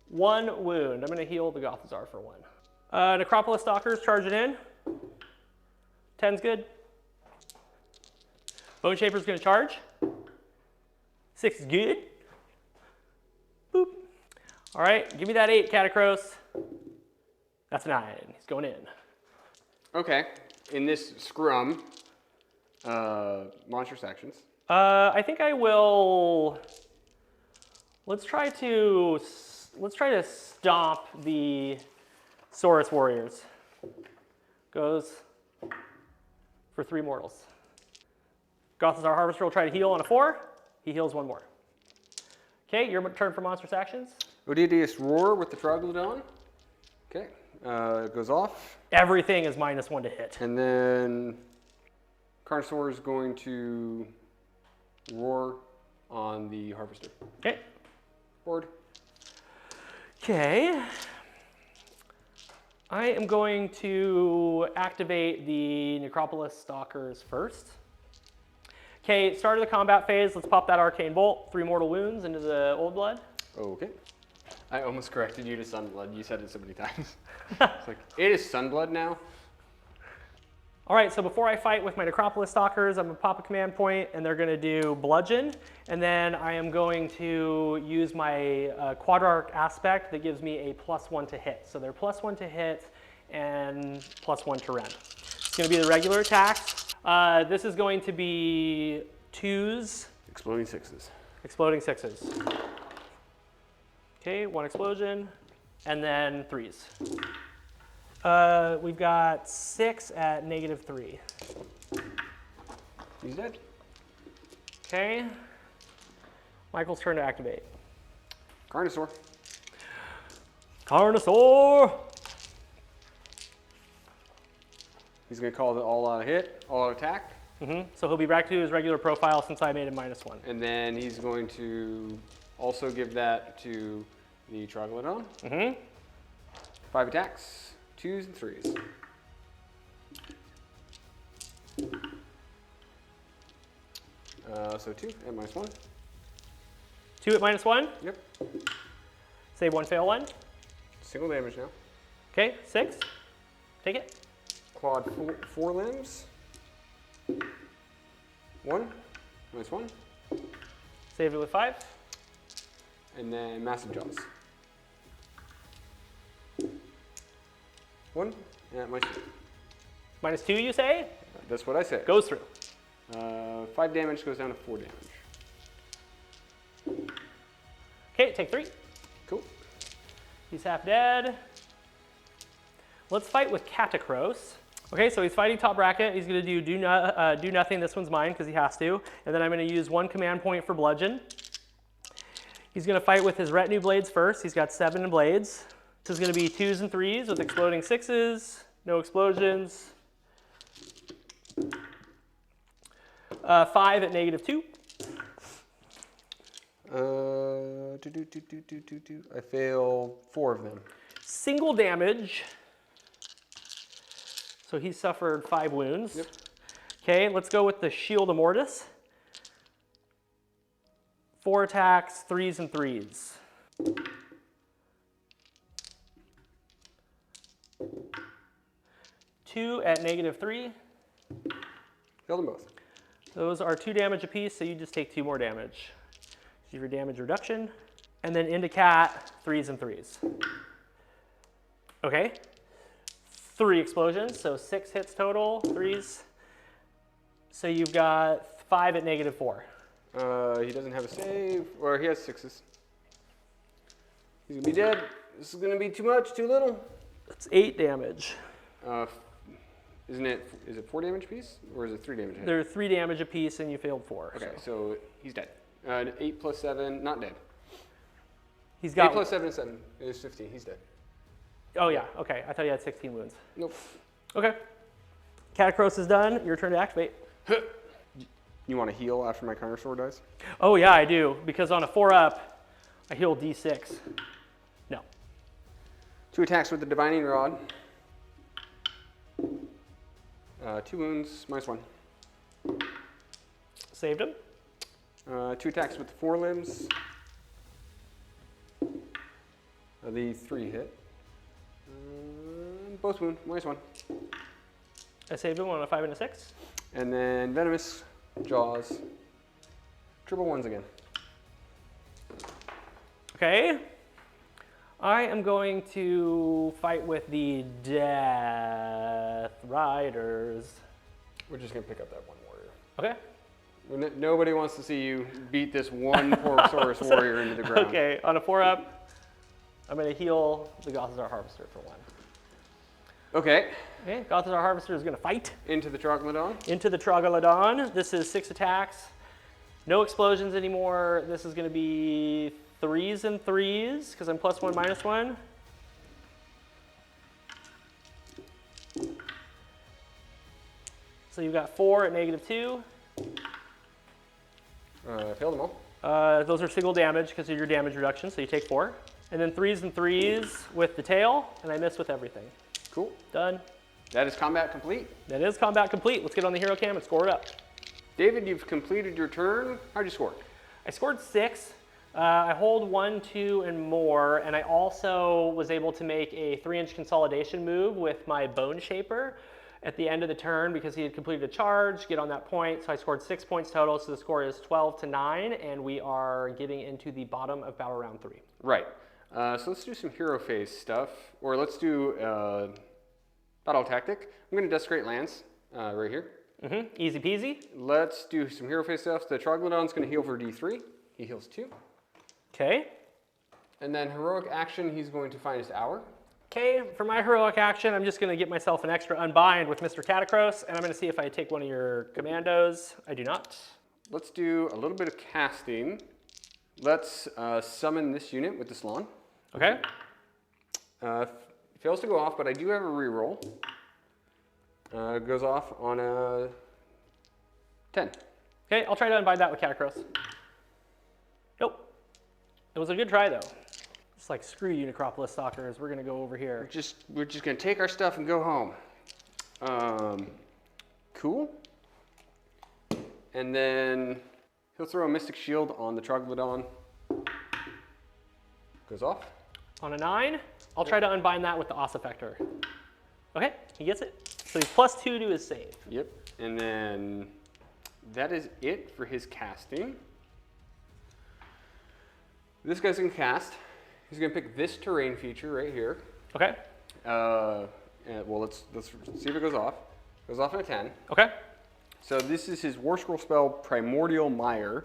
1 wound. I'm going to heal the Gothazar for 1. Necropolis Stalkers charging in. 10's good. Bone Shaper's going to charge. 6 is good. Boop. All right, give me that 8, Catacros. That's 9. He's going in. Okay, in this scrum, monstrous actions. I think I will. Let's try to stomp the Saurus Warriors. Goes for 3 mortals. Gothazar Harvester will try to heal on a 4. He heals 1 more. Okay, your turn for monstrous actions. Odidius Roar with the Troglodyte. Okay, it goes off. Everything is -1 to hit. And then Carnosaur is going to roar on the Harvester. Okay. Board. Okay. I am going to activate the Necropolis Stalkers first. Okay, start of the combat phase. Let's pop that Arcane Bolt. 3 mortal wounds into the Old Blood. Okay. I almost corrected you to Sunblood. You said it so many times. It's like, it is Sunblood now. All right, so before I fight with my Necropolis Stalkers, I'm going to pop a command point, and they're going to do Bludgeon. And then I am going to use my Quadrarch Aspect that gives me a +1 to hit. So they're +1 to hit and +1 to rend. It's going to be the regular attacks. This is going to be 2s. Exploding 6s. Exploding 6s. Okay, 1 explosion, and then 3s. We've got 6 at -3. He's dead. Okay. Michael's turn to activate. Carnosaur. Carnosaur! He's going to call it all out hit, all out attack. So he'll be back to his regular profile since I made him -1. And then he's going to also give that to the Troglodon. 5 attacks, 2s and 3s. So 2 at -1. 2 at -1. Yep. Save 1, fail 1. Single damage now. Okay, 6. Take it. Clawed 4 limbs. 1, -1. Save it with 5. And then massive jaws. 1 at -2. -2, you say? That's what I said. Goes through. 5 damage goes down to 4 damage. Okay, take 3. Cool. He's half dead. Let's fight with Catacross. Okay, so he's fighting top bracket. He's going to do nothing. This one's mine because he has to. And then I'm going to use 1 command point for bludgeon. He's going to fight with his retinue blades first. He's got 7 blades. This is going to be 2s and 3s with exploding 6s. No explosions. 5 at -2. I fail 4 of them. Single damage. So he suffered 5 wounds. Yep. Okay, let's go with the Shield of Mortis. 4 attacks, 3s and 3s. Two at -3. Failed them both. Those are 2 damage apiece, so you just take 2 more damage. So your damage reduction. And then into Cat, 3s and 3s. Okay. 3 explosions, so 6 hits total, 3s. So you've got 5 at -4. He doesn't have a save, or he has 6s. He's gonna be dead. This is gonna be too much, too little. That's 8 damage. Is it 4 damage piece, or is it 3 damage? They're 3 damage apiece, and you failed 4. Okay, so he's dead. 8 plus 7, not dead. He's got 8 plus 7 is 7. It is 15. He's dead. Oh yeah, okay. I thought you had 16 wounds. Nope. Okay. Catacross is done. Your turn to activate. You want to heal after my counter sword dies? Oh yeah, I do. Because on a 4-up, I heal D6. No. 2 attacks with the Divining Rod. 2 wounds, -1. Saved him. 2 attacks with the 4 limbs. The 3 hit. Both wound, -1. I saved him on a 5 and a 6. And then Venomous Jaws. Triple 1s again. Okay. I am going to fight with the Death Riders. We're just going to pick up that 1 warrior. Okay. Nobody wants to see you beat this 1 Porosaurus warrior into the ground. Okay, on a 4-up, I'm going to heal the Gothazar Harvester for 1. Okay. Okay, Gothazar Harvester is going to fight. Into the Troglodon. Into the Troglodon. This is 6 attacks. No explosions anymore. This is going to be 3s and 3s, because I'm +1, -1. So you've got 4 at -2. Failed them all. Those are single damage because of your damage reduction, so you take 4. And then 3s and 3s with the tail, and I miss with everything. Cool. Done. That is combat complete. That is combat complete. Let's get on the hero cam and score it up. David, you've completed your turn. How'd you score? I scored 6. I hold 1, 2, and more, and I also was able to make a 3-inch consolidation move with my Bone Shaper at the end of the turn because he had completed a charge, get on that point. So I scored 6 points total, so the score is 12-9, and we are getting into the bottom of battle round 3. Right. So let's do some hero phase stuff, or let's do battle tactic. I'm going to desecrate lands right here. Easy peasy. Let's do some hero phase stuff. The Troglodon's going to heal for D3. He heals 2. Okay. And then heroic action, he's going to find his hour. Okay, for my heroic action, I'm just going to get myself an extra unbind with Mr. Catacross, and I'm going to see if I take one of your commandos. I do not. Let's do a little bit of casting. Let's summon this unit with the Salon. Okay. Fails to go off, but I do have a reroll. Goes off on a 10. Okay, I'll try to unbind that with Catacross. Nope. It was a good try, though. It's like, screw you, Necropolis Stalkers. We're going to go over here. We're just going to take our stuff and go home. Cool. And then he'll throw a Mystic Shield on the Troglodyte. Goes off. On a 9, I'll try to unbind that with the Ossiarch. Okay, he gets it. So he's +2 to his save. Yep. And then that is it for his casting. This guy's going to cast. He's going to pick this terrain feature right here. Okay. Well, let's see if it goes off. Goes off in a 10. Okay. So this is his War Scroll spell, Primordial Mire.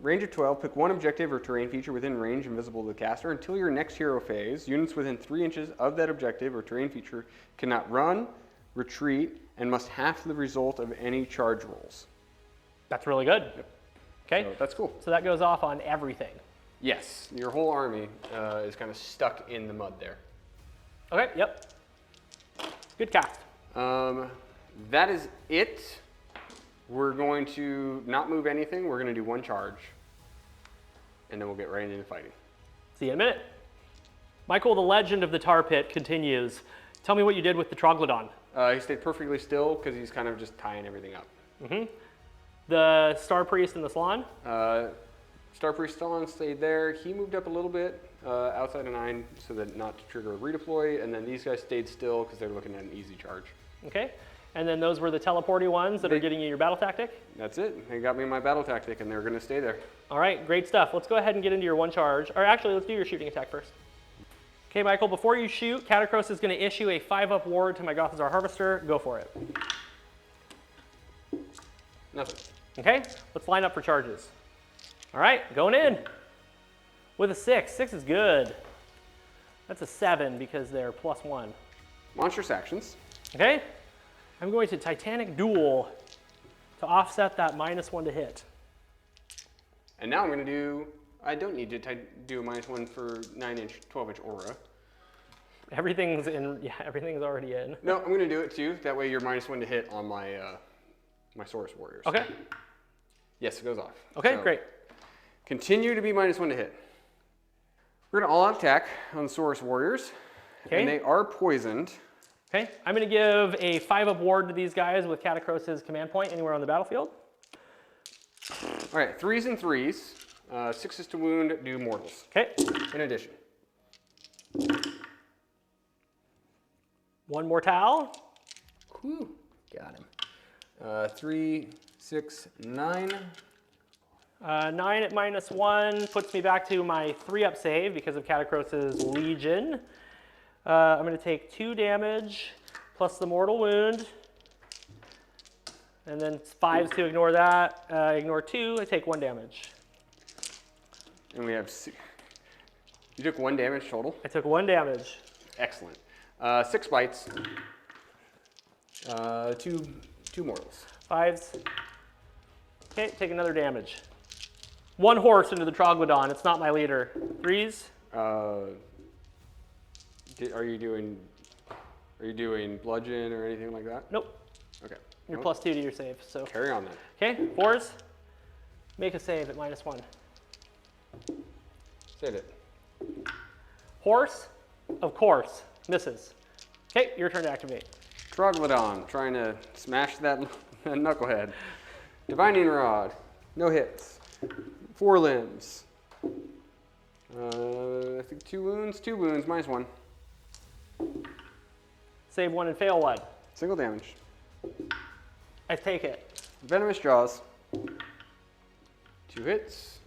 Range of 12, pick one objective or terrain feature within range invisible to the caster. Until your next hero phase, units within 3 inches of that objective or terrain feature cannot run, retreat, and must half the result of any charge rolls. That's really good. Yep. Okay. So that's cool. So that goes off on everything. Yes, your whole army is kind of stuck in the mud there. Okay, yep. Good cast. That is it. We're going to not move anything. We're going to do one charge. And then we'll get right into fighting. See you in a minute. Michael, the legend of the tar pit continues. Tell me what you did with the Troglodyte. He stayed perfectly still because he's kind of just tying everything up. Mm-hmm. The Star Priest and the Salon? Star Priest Salon stayed there. He moved up a little bit outside of 9 so that not to trigger a redeploy. And then these guys stayed still because they're looking at an easy charge. Okay. And then those were the teleporty ones that are getting you your battle tactic? That's it. They got me my battle tactic, and they're going to stay there. All right, great stuff. Let's go ahead and get into your one charge. Or actually, let's do your shooting attack first. Okay, Michael, before you shoot, Catacross is going to issue a 5-up ward to my Gothazar Harvester. Go for it. Nothing. Okay, let's line up for charges. All right, going in with a 6. 6 is good. That's a 7 because they're +1. Monstrous actions. Okay, I'm going to Titanic Duel to offset that -1 to hit. And now I'm going to do, I don't need to do a -1 for 9-inch, 12-inch aura. Everything's in, yeah, everything's already in. No, I'm going to do it too. That way you're -1 to hit on my my Saurus Warriors. Okay. Yes, it goes off. Okay, So, great. Continue to be -1 to hit. We're going to all-out attack on the Saurus Warriors. Okay. And they are poisoned. Okay, I'm going to give a 5-up ward to these guys with Catacross's command point anywhere on the battlefield. All right, 3s and 3s. 6s to wound, do mortals. Okay. In addition. 1 mortal. Whew, got him. 3, 6, 9. 9 at -1 puts me back to my 3-up save because of Catacross's Legion. I'm going to take 2 damage plus the mortal wound. And then 5s to ignore that. Ignore 2, I take 1 damage. And we have, you took 1 damage total. I took 1 damage. Excellent. 6 bites. 2 mortals. 5s. Okay, take another damage. 1 horse into the Troglodyte. It's not my leader. 3s. Are you doing bludgeon or anything like that? Nope. Okay. You're Well, +2 to your save. So. carry on then. Okay, 4s. Make a save at -1. Save it. Horse, of course, misses. Okay, your turn to activate. Troglodyte, trying to smash that knucklehead. Divining Rod, no hits. 4 limbs. I think 2 wounds, -1. Save 1 and fail 1. Single damage. I take it. Venomous Jaws. 2 hits.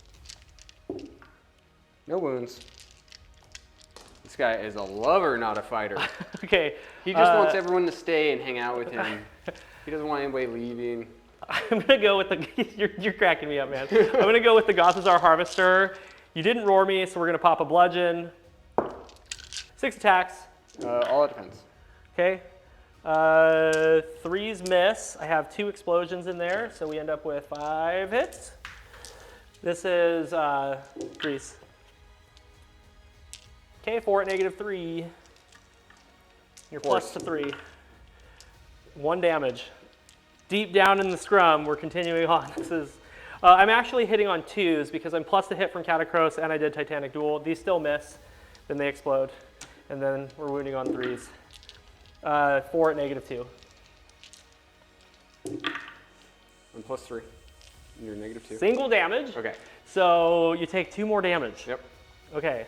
No wounds. This guy is a lover, not a fighter. Okay. He just wants everyone to stay and hang out with him. He doesn't want anybody leaving. I'm gonna go with the. You're cracking me up, man. I'm gonna go with the Gothazar Harvester. You didn't roar me, so we're gonna pop a bludgeon. 6 attacks. All it depends. Okay. 3s miss. I have 2 explosions in there, so we end up with 5 hits. This is 3s. Okay, 4 at -3. You're Horse. +3. 1 damage. Deep down in the scrum, we're continuing on. This is, I'm actually hitting on 2s because I'm plus the hit from Catacross and I did Titanic Duel. These still miss, then they explode. And then we're wounding on 3s. 4 at -2. I'm +3. You're -2. Single damage. Okay. So you take 2 more damage. Yep. Okay.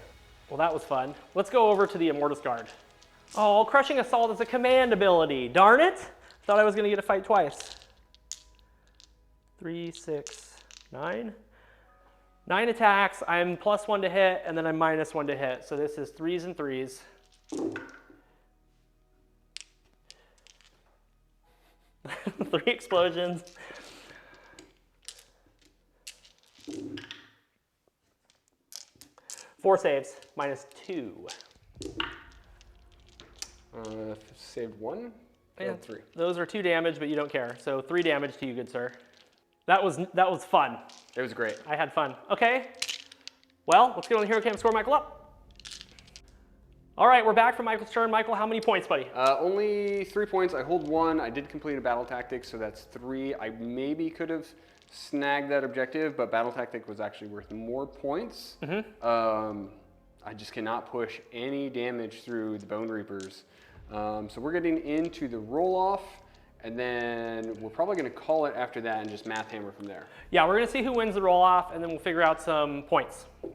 Well, that was fun. Let's go over to the Immortus Guard. Oh, Crushing Assault is a command ability. Darn it. Thought I was going to get a fight twice. 3, 6, 9. 9 attacks. I'm +1 to hit, and then I'm -1 to hit. So this is 3s and 3s. 3 explosions. 4 saves, -2. Saved 1, failed 3. Those are 2 damage, but you don't care. So 3 damage to you, good sir. That was fun. It was great. I had fun. Okay. Well, let's get on the hero cam and score Michael up. All right, we're back from Michael's turn. Michael, how many points, buddy? Only 3 points. I hold 1. I did complete a battle tactic, so that's 3. I maybe could have snagged that objective, but battle tactic was actually worth more points. I just cannot push any damage through the Bonereapers. So we're getting into the roll-off, and then we're probably going to call it after that and just math hammer from there. Yeah, we're going to see who wins the roll-off, and then we'll figure out some points. All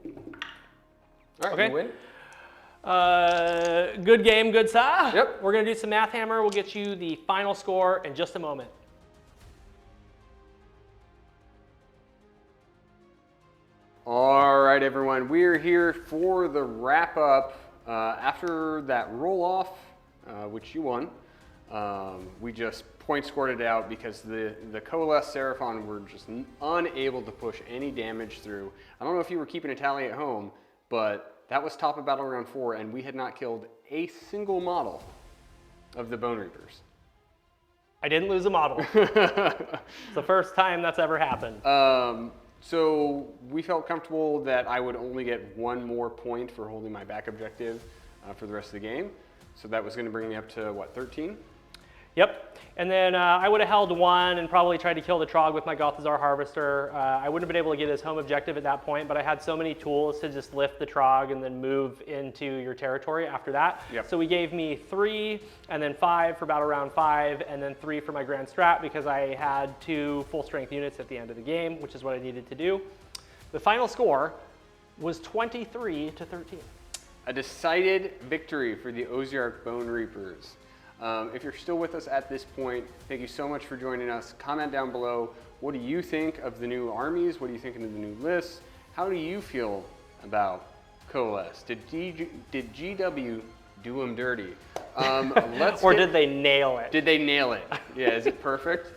right, Okay. you win? Good game, good sir. Yep. We're going to do some math hammer. We'll get you the final score in just a moment. All right, everyone, we're here for the wrap-up. After that roll-off, which you won, we just point scored it out because the Coalesced Seraphon were just unable to push any damage through. I don't know if you were keeping a tally at home, but that was top of battle round 4, and we had not killed a single model of the Bonereapers. I didn't lose a model. It's the first time that's ever happened. So we felt comfortable that I would only get 1 more point for holding my back objective for the rest of the game. So that was going to bring me up to, what, 13? Yep. And then I would have held 1 and probably tried to kill the Trog with my Gothazar Harvester. I wouldn't have been able to get his home objective at that point, but I had so many tools to just lift the Trog and then move into your territory after that. Yep. So we gave me 3 and then 5 for battle round 5 and then 3 for my grand strat because I had 2 full strength units at the end of the game, which is what I needed to do. The final score was 23-13. A decided victory for the Ossiarch Bonereapers. If you're still with us at this point, thank you so much for joining us. Comment down below, what do you think of the new armies? What do you think of the new lists? How do you feel about Coalesce? Did GW do them dirty? Did they nail it? Did they nail it? Yeah, is it perfect?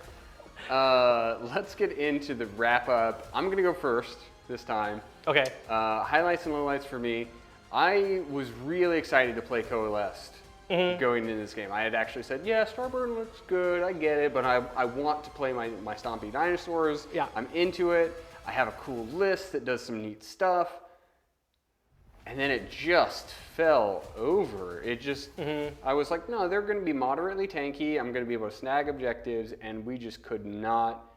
Let's get into the wrap up. I'm gonna go first this time. Okay. Highlights and lowlights for me. I was really excited to play Coalesced. Going into this game. I had actually said, yeah, Starburn looks good, I get it, but I want to play my Stompy Dinosaurs. Yeah. I'm into it. I have a cool list that does some neat stuff. And then it just fell over. It just, I was like, no, they're going to be moderately tanky. I'm going to be able to snag objectives, and we just could not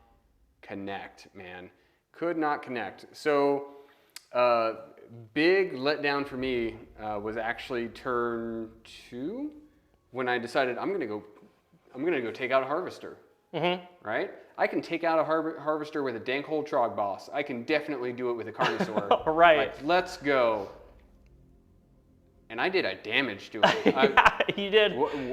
connect, man. Could not connect. So, big letdown for me was actually turn 2 when I decided I'm gonna go take out a Harvester. Right? I can take out a Harvester with a dank hole Trog boss. I can definitely do it with a Carnosaur. Right. Like, let's go. And I did a damage to it. Yeah, you did.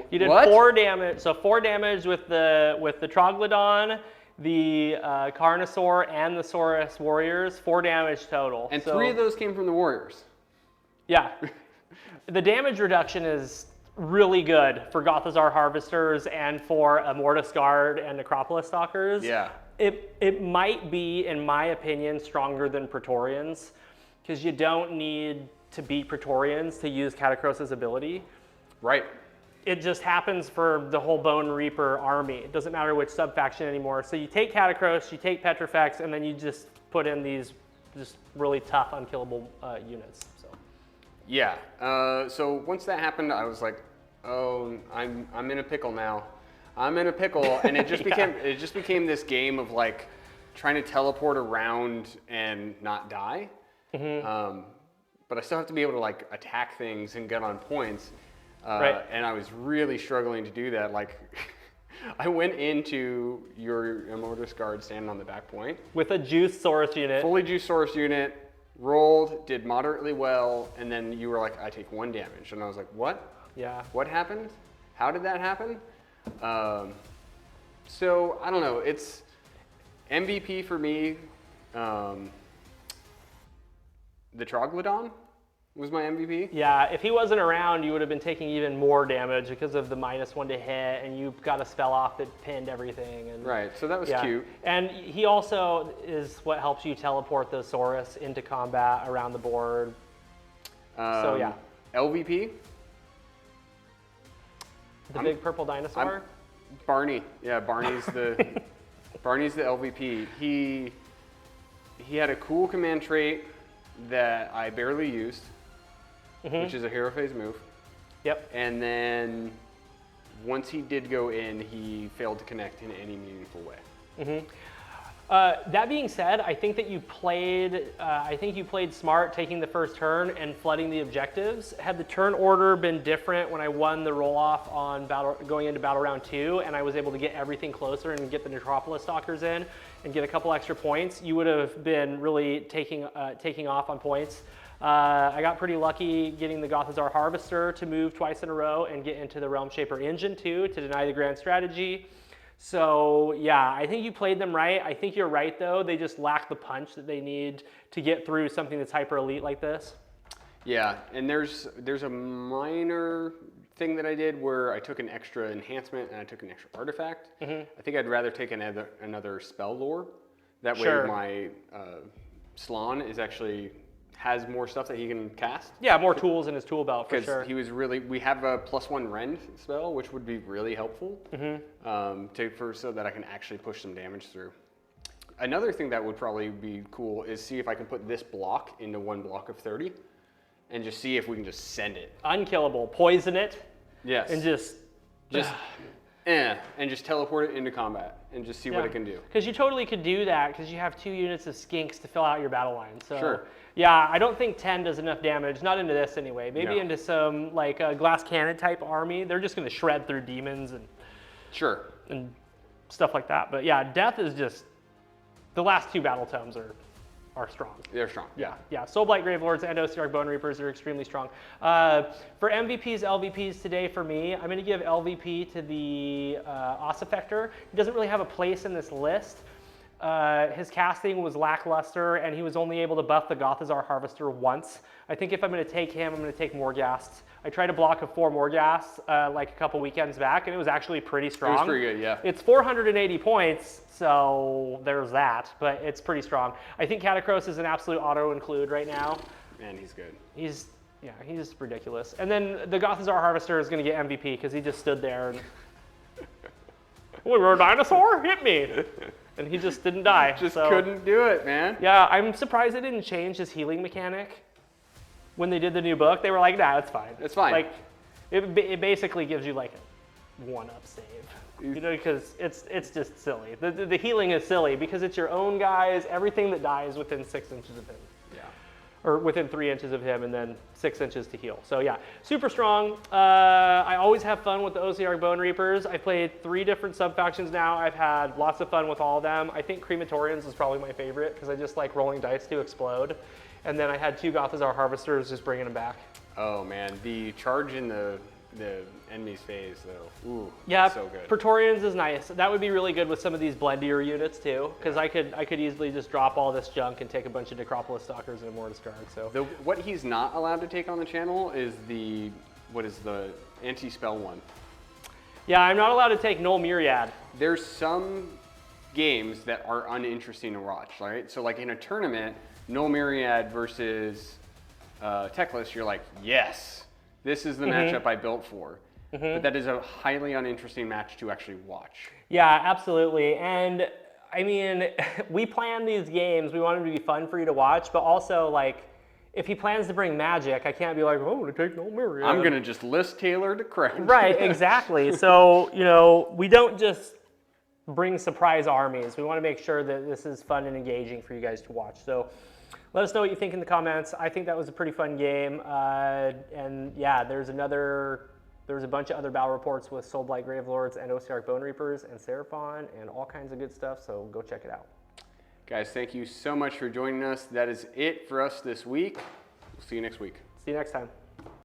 You did what? 4 damage. So 4 damage with the Troglodon, the Carnosaur, and the Saurus Warriors. 4 damage total. And 3 of those came from the Warriors. Yeah. The damage reduction is really good for Gothazar Harvesters and for Immortus Guard and Necropolis Stalkers. Yeah. It might be, in my opinion, stronger than Praetorians because you don't need to beat Praetorians to use Catacross's ability. Right. It just happens for the whole Bone Reaper army. It doesn't matter which sub-faction anymore. So you take Catacross, you take Petrifex, and then you just put in these just really tough, unkillable units. So. Yeah. So once that happened, I was like, oh, I'm in a pickle now. I'm in a pickle, and it just Yeah. became this game of like trying to teleport around and not die. But I still have to be able to like attack things and get on points. Right. And I was really struggling to do that. Like, I went into your Immortus guard standing on the back point. With a juice source unit. Fully juice source unit, rolled, did moderately well, and then you were like, I take 1 damage. And I was like, what? Yeah. What happened? How did that happen? So, I don't know. It's MVP for me. The Troglodon was my MVP. Yeah, if he wasn't around, you would have been taking even more damage because of the -1 to hit, and you got a spell off that pinned everything. And Right, so that was yeah. cute. And he also is what helps you teleport the Saurus into combat around the board. So yeah. LVP, The big purple dinosaur. Barney. Yeah, Barney's the Barney's the LVP. He had a cool command trait that I barely used, which is a hero phase move. Yep. And then once he did go in, he failed to connect in any meaningful way. That being said, I think that you played. I think you played smart, taking the first turn and flooding the objectives. Had the turn order been different when I won the roll off on going into battle round 2, and I was able to get everything closer and get the Necropolis Stalkers in and get a couple extra points, you would have been really taking off on points. I got pretty lucky getting the Gothazar Harvester to move twice in a row and get into the Realm Shaper Engine too to deny the grand strategy. So yeah, I think you played them right. I think you're right though. They just lack the punch that they need to get through something that's hyper elite like this. Yeah, and there's a minor thing that I did where I took an extra enhancement and I took an extra artifact. I think I'd rather take another spell lore. That way my Slan is actually has more stuff that he can cast. Yeah, more tools in his tool belt for sure. Because he was really, we have a +1 rend spell, which would be really helpful so that I can actually push some damage through. Another thing that would probably be cool is see if I can put this block into 1 block of 30 and just see if we can just send it. Unkillable, poison it. Yes. And just and just teleport it into combat and just see what it can do. Because you totally could do that because you have 2 units of skinks to fill out your battle line. So Sure. yeah, I don't think 10 does enough damage. Not into this anyway. Maybe No. into some like a glass cannon type army. They're just going to shred through demons and stuff like that. But yeah, death is just the last 2 battle tomes are strong. They're strong. Yeah. Soulblight Gravelords and Ossiarch Bonereapers are extremely strong. For MVPs, LVPs today for me, I'm going to give LVP to the Ossiarch. He doesn't really have a place in this list. His casting was lackluster, and he was only able to buff the Gothazar Harvester once. I think if I'm going to take him, I'm going to take Morghast. I tried a block of 4 Morghasts like a couple weekends back, and it was actually pretty strong. It was pretty good, yeah. It's 480 points, so there's that, but it's pretty strong. I think Catacross is an absolute auto-include right now. Man, he's good. He's ridiculous. And then the Gothazar Harvester is going to get MVP because he just stood there and... We were a dinosaur? Hit me! And he just didn't die. Couldn't do it, man. Yeah, I'm surprised they didn't change his healing mechanic. When they did the new book, they were like, nah, it's fine. It's fine. Like, it basically gives you like a 1-up save. You know, because it's just silly. The healing is silly because it's your own guys. Everything that dies within 6 inches of him. Yeah. Or within 3 inches of him and then 6 inches to heal. So yeah, super strong. I always have fun with the Ossiarch Bonereapers. I played 3 different sub-factions now. I've had lots of fun with all of them. I think Crematorians is probably my favorite because I just like rolling dice to explode. And then I had 2 Gothazar Harvesters just bringing them back. Oh man, the charge in the enemy's phase though. Ooh, yeah, so good. Praetorians is nice. That would be really good with some of these blendier units too, because I could easily just drop all this junk and take a bunch of Necropolis Stalkers and Immortus Guard. So what he's not allowed to take on the channel is the anti-spell one. Yeah, I'm not allowed to take Null Myriad. There's some games that are uninteresting to watch, right? So like in a tournament, Null Myriad versus Teclis, you're like, yes, this is the matchup I built for. But that is a highly uninteresting match to actually watch. Yeah, absolutely. And I mean, we plan these games, we want them to be fun for you to watch, but also like, if he plans to bring magic, I can't be like, oh, I'm going to take no mirror. I'm going to just list Taylor to crown. Right, exactly. So, you know, we don't just bring surprise armies. We want to make sure that this is fun and engaging for you guys to watch. So let us know what you think in the comments. I think that was a pretty fun game. And yeah, there's a bunch of other battle reports with Soulblight Gravelords and Ossiarch Bonereapers and Seraphon and all kinds of good stuff. So go check it out. Guys, thank you so much for joining us. That is it for us this week. We'll see you next week. See you next time.